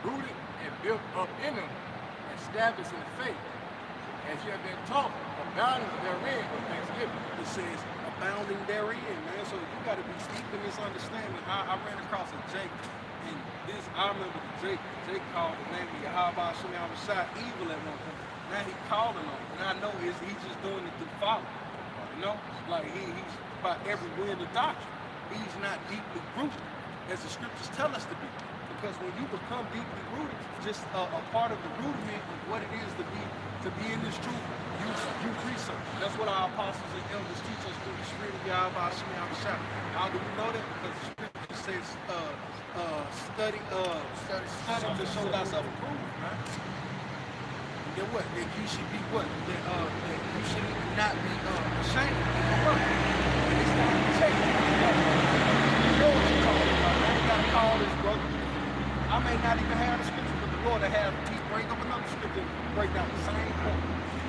rooted and built up in him, and established in the faith, as you have been taught, abounding therein with thanksgiving. It says abounding therein, man. So you got to be steeped in this understanding. I ran across a Jake, and I remember Jake called the name of Yahweh Shem Shai evil at one point. Now he calling on it, and I know he's just doing it through folly. You know, like he's about every wind of doctrine. He's not deeply rooted, as the scriptures tell us to be. Because when you become deeply rooted, just a part of the rudiment of what it is to be in this truth, you research. That's what our apostles and elders teach us through the spirit of Yahweh Shem Shai. How do we know that? Because the scripture says study to show thyself approved, right? Then what? That you should be what? That you should not be ashamed of your work. And it's not a check. You know what you're talking about. I ain't got to call this brother. I may not even have the scripture, but the Lord will have he bring up another scripture and break down the same point.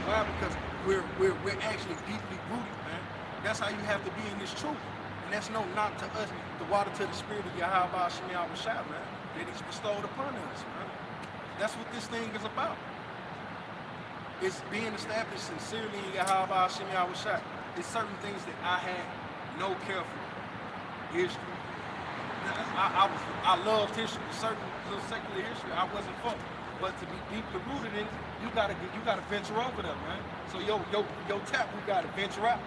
Why? Because we're actually deeply rooted, man. That's how you have to be in this truth. And that's no knock to us, the water to the spirit of Yahweh Shem Shai, man. That he's bestowed upon us, man. That's what this thing is about. It's being established sincerely in Yahweh Shem Shai. It's certain things that I had no care for. History. I loved history, certain little secular history I wasn't for. But to be deeply rooted in it, you gotta venture over there, man. So your tap root gotta venture out.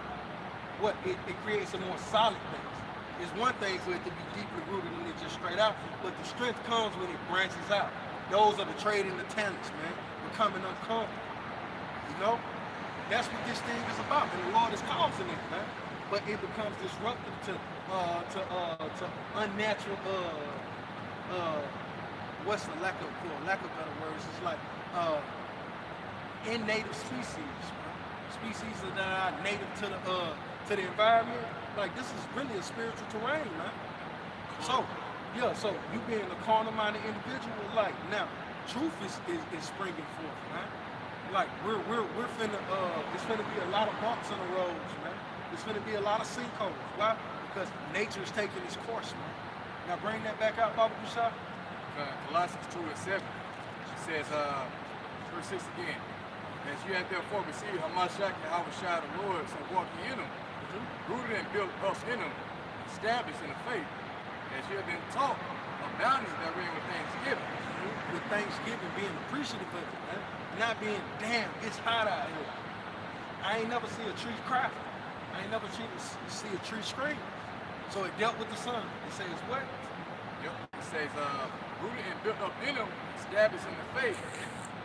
What it creates a more solid base. It's one thing for it to be deeply rooted in it just straight out, but the strength comes when it branches out. Those are the trade and the talents, man. Becoming uncomfortable. You know? That's what this thing is about, and the Lord is causing it, man. But it becomes disruptive to unnatural what's the lack of better words? It's like native species, species that are native to the environment. Like this is really a spiritual terrain, man. So you being a carnal-minded individual, like now, truth is springing forth, man. Like we're finna it's finna be a lot of bumps in the roads, man. It's finna be a lot of sinkholes. Why? Because nature is taking its course, man. Now bring that back out, Baba Kushai. Colossians 2 and 7. She says, verse 6 again. As you have therefore received Hamashiach Yahweh Shai the Lord, so walk ye in him, rooted and built up in him, established in the faith, as you have been taught, abounding therein with thanksgiving. With thanksgiving, being appreciative of it, man. Not being, damn, it's hot out here. I ain't never see a tree cry. I ain't never see a tree scream. So it dealt with the sun. It says what? Yep. It says, rooted and built up in him, established in the faith,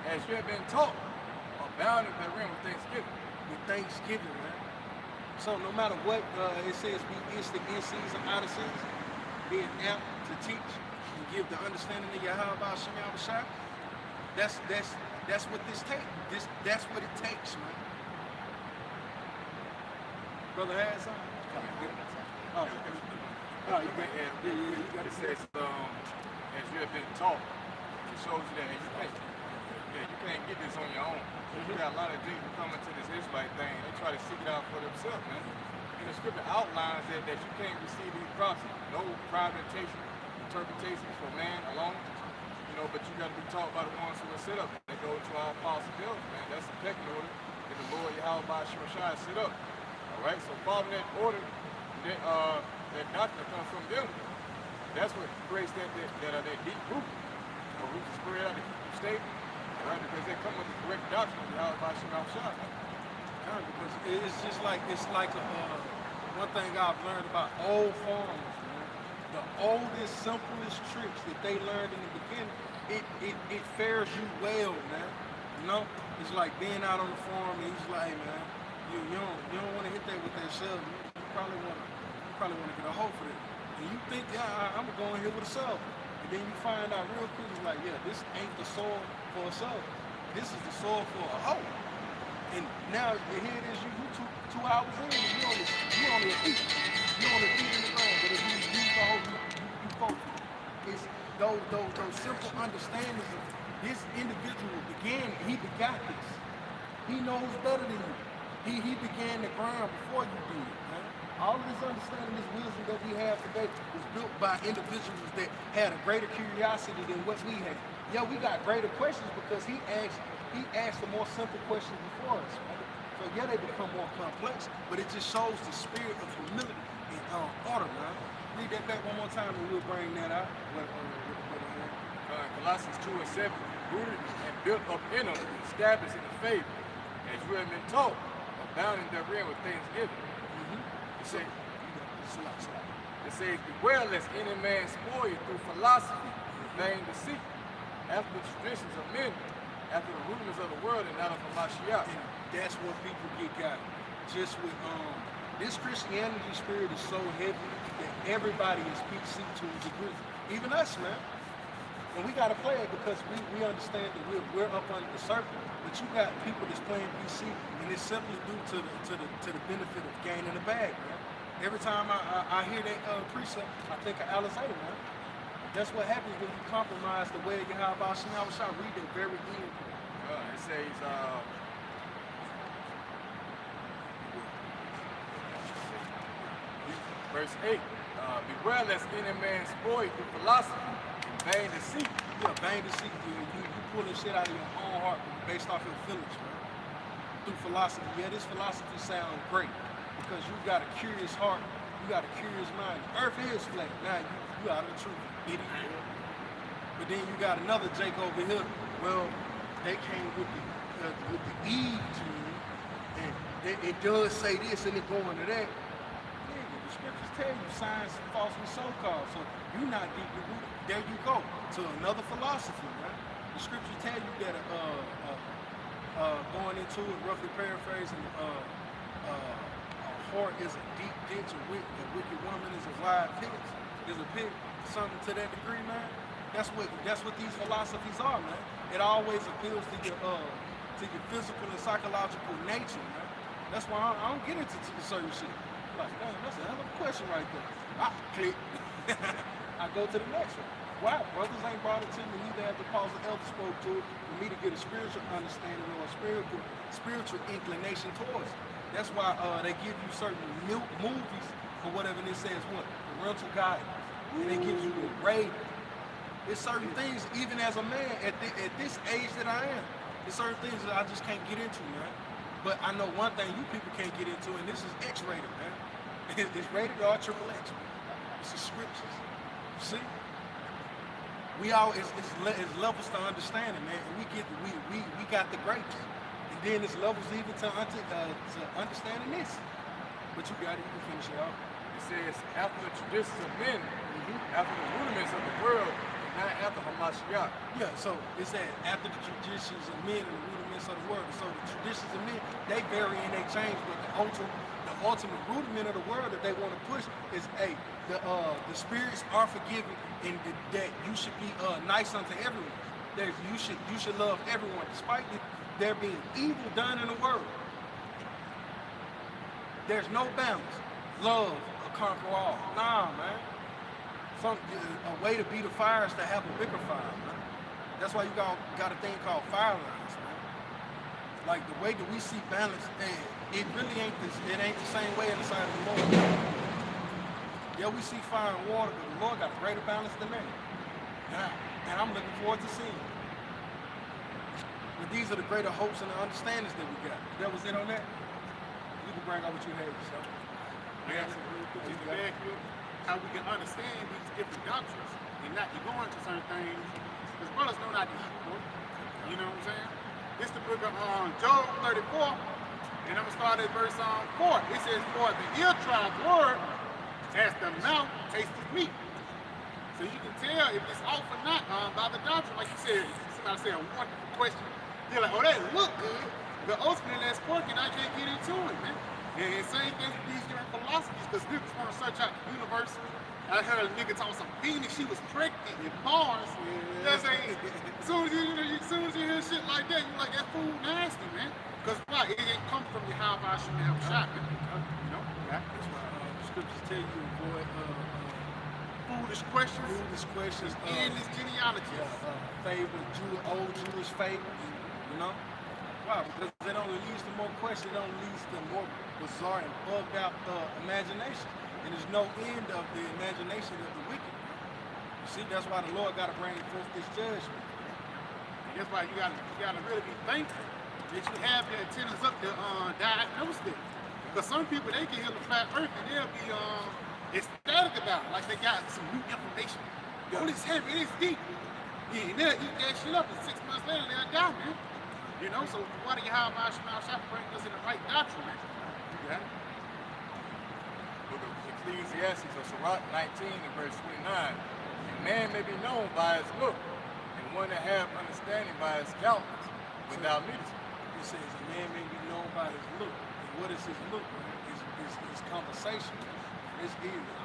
as you have been taught, abounding therein with thanksgiving. With thanksgiving, man. So no matter what it says, be instant in season, out of season, being apt to teach and give the understanding of Yahweh Shem Shai. That's what this takes. That's what it takes, man. Brother had something? Oh, you got it. It says, as you have been taught, it shows you that you can't get this on your own. You got a lot of people coming to this Israelite thing, they try to seek it out for themselves, man. And the scripture outlines that you can't receive these prophecies. No private interpretation for man alone. You know, but you got to be taught by the ones who are set up. They go to our apostle building, man. That's the pecking order that the Lord Yahweh Shem Shai set up. All right, so following that order, that doctrine comes from them. That's what creates that deep root. A root is spread out to keep you stable, right? Because they come with the correct doctrine. Because it's just like one thing I've learned about old farmers, man. The oldest, simplest tricks that they learned in the beginning, it fares you well, man. You know, it's like being out on the farm and he's like, hey, man, you don't want to hit that with that shovel. You probably want to get a hoe for that. And you think, yeah, I'm gonna go in here with a shovel. And then you find out real quick, it's like, yeah, this ain't the soil for a shovel. This is the soil for a hoe. And now here it is, you two hours in, and you on your feet. You on your feet in the ground. But if you use the hoe, you focus. It's those simple understandings of this individual he begot this. He knows better than you. He began the ground before you did, man. All of this understanding, this wisdom that we have today was built by individuals that had a greater curiosity than what we had. Yeah, we got greater questions because he asked the more simple questions before us, right? So yeah, they become more complex, but it just shows the spirit of humility and order, man. Read that back one more time and we'll bring that out. Colossians 2:7, rooted and built up in us, established in the faith, as you have been taught, abounding therein with thanksgiving. It says, beware lest any man spoil you through philosophy, vain deceit, after the traditions of men, after the rudiments of the world, and not of the Mashiach. And that's what people get got. Just with this Christianity spirit is so heavy that everybody is PC to a degree. Even us, man. And we gotta play it because we understand that we're up under the circle. But you got people that's playing PC, and it's simply due to the benefit of gaining the bag, man. Every time I hear that precept, I think of Alice Ader, man. That's what happens when you compromise the way you have about Shana. I shall read that very end. It says, verse 8, beware lest any man spoil you through philosophy and vain deceit. Yeah, vain deceit. You pulling shit out of your own heart based off your feelings, man. Through philosophy. Yeah, this philosophy sounds great because you got a curious heart, you got a curious mind. Earth is flat. Now you out of the truth, idiot. But then you got another Jake over here. Well, they came with the Eve gene, and it does say this and it going to that. Nigga, the scriptures tell you science is falsely so-called, so you're not deeply rooted. There you go to another philosophy, right? The scriptures tell you that going into it, roughly paraphrasing, a whore is a deep ditch, a wicked woman is a wide pit. Is a pit, something to that degree, man. That's what these philosophies are, man. It always appeals to your physical and psychological nature, man. That's why I don't get into certain shit. Like, damn, that's a hell of a question right there. I click. I go to the next one. Why? Brothers ain't brought it to me either after Paul's elder spoke to it for me to get a spiritual understanding or a spiritual inclination towards it. That's why they give you certain movies or whatever, and it says what? Parental guidance. And they give you a rating. There's certain things, even as a man, at this age that I am, there's certain things that I just can't get into, man. But I know one thing you people can't get into, and this is X-rated, man. It's rated R triple X. It's the scriptures. You see? It's levels to understanding, man. And we got the grapes. And then it's levels even to understanding this. But you got it, you can finish it off. It says, after the traditions of men, after the rudiments of the world, not after Hamashiach. Yeah, so it said after the traditions of men and the rudiments of the world. So the traditions of men, they vary and they change, but the ultimate rudiment of the world that they want to push is the spirits are forgiving and that you should be nice unto everyone. That you should love everyone, despite there being evil done in the world. There's no balance. Love will conquer all. Nah, man. A way to beat a fire is to have a bigger fire, man. That's why you got a thing called fire lines, man. Like the way that we see balance, it really ain't the same way in the sight of the Lord. Yeah, we see fire and water, but the Lord got a greater balance than that. And I'm looking forward to seeing it. But these are the greater hopes and the understandings that we got. That was it on that. You can bring out what you had, yourself. I got some real quick just to back you up, how we can understand these different doctrines and not to go into certain things. Because brothers know not to eat pork. You know what I'm saying? This the book of Job 34, and I'm going to start at verse 4. It says, for the ear tries word, as the mouth tastes meat. So you can tell if it's off or not by the doctrine. Like you said, somebody say a wonderful question. You're like, oh, that look good. But ultimately, that's pork, and I can't get into it, man. And same thing with these different philosophies, because niggas want to search out the universe. I heard a nigga talking some Venus, she was pregnant in Mars. You know what I'm saying? As soon as you hear shit like that, you're like, that food nasty, man. Because why? It ain't come from your how about you have a shot, man. You know? Yeah. That's why the scriptures tell you to avoid Foolish questions, endless genealogies. favor old Jewish fables, you know? Why? Because it only leads to more questions, it only leads to more bizarre and bugged out imagination. And there's no end of the imagination of the wicked. You see, that's why the Lord got to bring forth this judgment. And that's why you gotta really be thankful that you have the antennas up to diagnose it. Because some people, they can hear the flat earth and they'll be ecstatic about it, like they got some new information. Yo, this heavy, it's deep. Yeah, and they'll eat that shit up, and 6 months later they'll die, man. You know, so why do you have my shop bring us in the right doctrine, man? You got it. Book of Ecclesiastes, or Sirach 19 and verse 29. A man may be known by his look, and one that have understanding by his countenance, without leadership. It says a man may be known by his look. And what is his look? His conversation.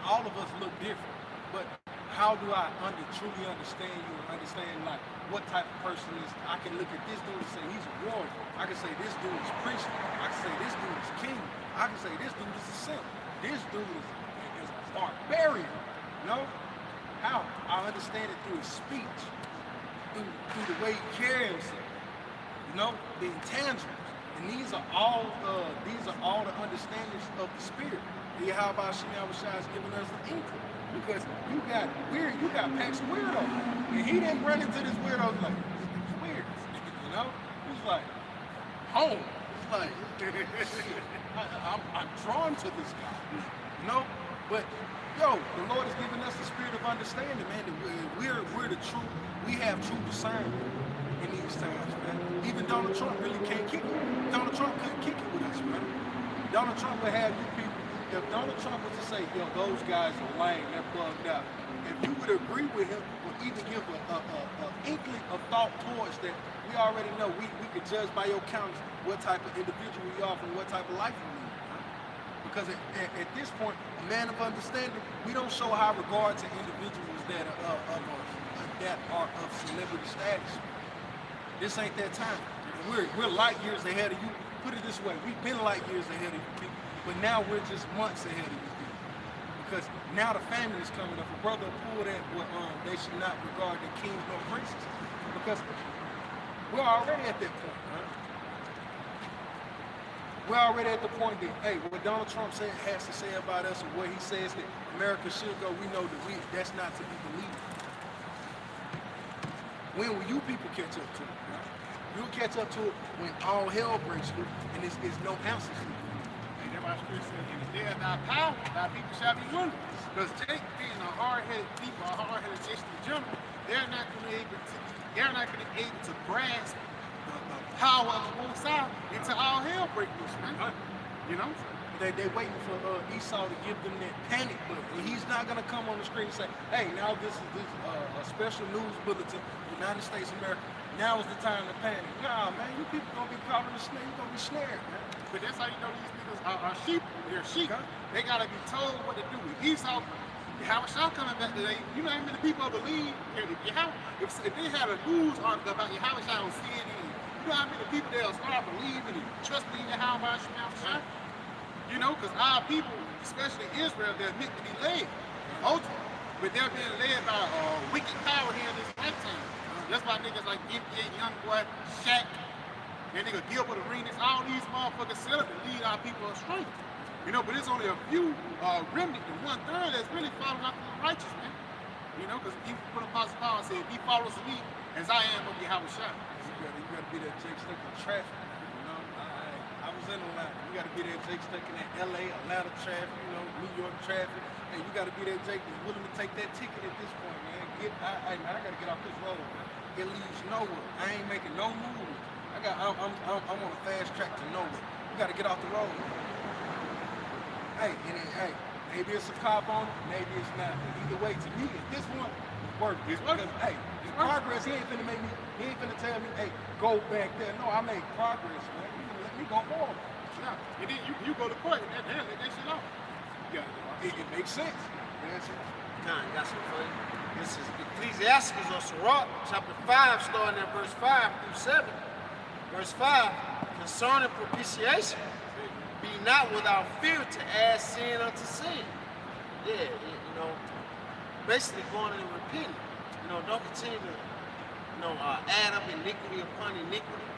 All of us look different, but how do I truly understand you and understand like what type of person is? I can look at this dude and say he's a warrior. I can say this dude is priest. I can say this dude is king. I can say this dude is a simp. This dude is a barbarian. You know? How? I understand it through his speech, through the way he carries himself. You know, the intangibles. And these are all the understandings of the spirit. How about Shah is giving us the inkling? Because you got packs of weirdos. And he didn't run into this weirdo like, it's weird. You know? He's like, home. It's like, I'm drawn to this guy. You know? But, yo, the Lord has given us the spirit of understanding, man. We're the truth. We have true discernment in these times, man. Even Donald Trump really can't kick it. Donald Trump couldn't kick it with us, man. Donald Trump would have you people. If Donald Trump was to say, yo, those guys are lame, they're bugged out, if you would agree with him or even give an inkling of thought towards that, we already know we could judge by your countenance what type of individual we are and what type of life we live. Because at this point, a man of understanding, we don't show high regard to individuals that are of celebrity status. This ain't that time. We're light years ahead of you. Put it this way, we've been light years ahead of you people. But now we're just months ahead of you people. Because now the famine is coming up. A brother pulled that they should not regard the kings nor princes. Because we're already at that point, right? We're already at the point that, hey, what Donald Trump has to say about us and what he says that America should go, we know that that's not to be believed. When will you people catch up to it? Right? You'll catch up to it when all hell breaks loose and there's no answers to it. My scripture says, in the day of thy power, thy people shall be wonders. Because they being a hard-headed people, a hard-headed nation in general, they're not going to be able to grasp the power of the Most High until all hell breaks loose, man. You know? They're waiting for Esau to give them that panic button. And he's not going to come on the screen and say, hey, now this is a special news bulletin, United States of America. Now is the time to panic. Nah, man, you people going to be caught in the snare. You're going to be snared, man. But that's how you know these niggas are sheep. They're sheep. They gotta be told what to do. If Esau, Yahushua coming back today, you know how many people believe if they had a news article about Yahushua on CNN, you know how many people they'll start believing and trusting in Yahushua? You know, because our people, especially Israel, they're meant to be led, ultimately. But they're being led by wicked power here in this lifetime. That's why niggas like NBA, Youngboy, Shaq, that nigga Gilbert Arenas, all these motherfuckers set up to lead our people astray. You know, but it's only a few remnant, the 1/3 that's really following after the righteous, man. You know, because he put a positive power and said, if he follows me as I am of Yahushua. You gotta be that Jake Stick in traffic. You know, I was represent Atlanta. You got to be that Jake stuck in that LA, Atlanta traffic, you know, New York traffic. And you got to be that Jake that's willing to take that ticket at this point, man. I got to get off this road, man. It leads nowhere. I ain't making no moves. I'm on a fast track to nowhere. You got to get off the road. Hey, maybe it's a cop on it, maybe it's not. But either way, to me, at this one, it's working. It's working. Because, hey, it's progress. He ain't finna tell me, hey, go back there. No, I made progress, man. You gonna let me go forward. Yeah. And then you go to court and that shit off. Yeah, it makes sense. That's it. Nah, I got some for you. This is Ecclesiastes or Sirach, chapter 5, starting at verse 5 through 7. Verse 5, concerning propitiation, be not without fear to add sin unto sin. Yeah, you know, basically going and repenting. You know, don't continue to, add up iniquity upon iniquity.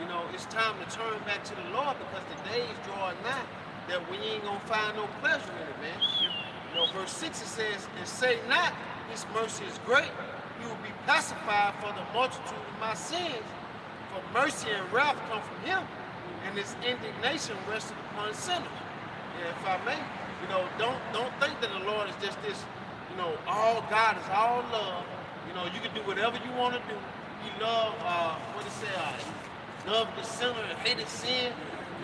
You know, it's time to turn back to the Lord because the days draw nigh that we ain't gonna find no pleasure in it, man. You know, verse 6 it says, and say not, his mercy is great. He will be pacified for the multitude of my sins. For mercy and wrath come from him, and his indignation rested upon sinners. And if I may, don't think that the Lord is just this, all God is all love. You can do whatever you want to do. You love, love the sinner and hated sin.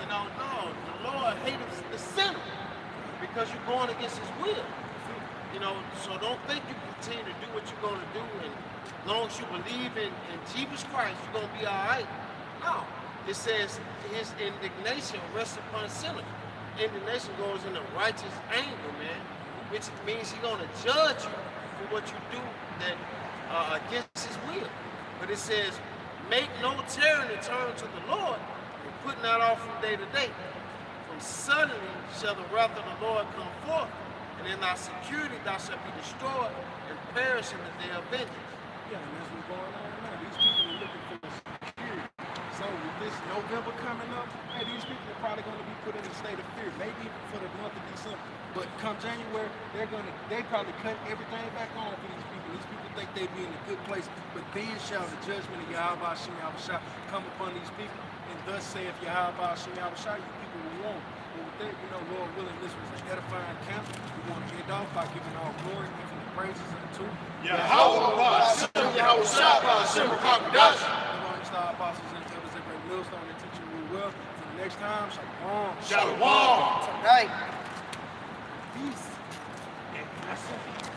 No, the Lord hated the sinner because you're going against his will. So don't think you continue to do what you're going to do, and as long as you believe in Jesus Christ, you're going to be all right. No, it says his indignation rests upon sinners. Indignation goes in a righteous anger, man, which means he's going to judge you for what you do that against his will. But it says, make no tarrying to turn to the Lord, and put not off from day to day. From suddenly shall the wrath of the Lord come forth, and in thy security thou shalt be destroyed and perish in the day of vengeance. Yeah, and that's what's going on now. These people are looking for security. So with this November coming up, hey, these people are probably going to be put in a state of fear, maybe even for the month of December. But come January, they probably cut everything back on for these people. These people think they be in a good place, but then shall the judgment of Yahweh Shem Yahushua come upon these people, and thus saith Yahweh Shem Yahushua, you people will warn. But with that, Lord willing, this was an edifying camp. We want to end off by giving all glory, giving the praises unto Yahweh Shem Yahushua Shem Rakadash. Star apostles and elders at Great Millstone and teaching you well. Until the next time, Shalom. Shalom. Tonight. Peace. And blessing.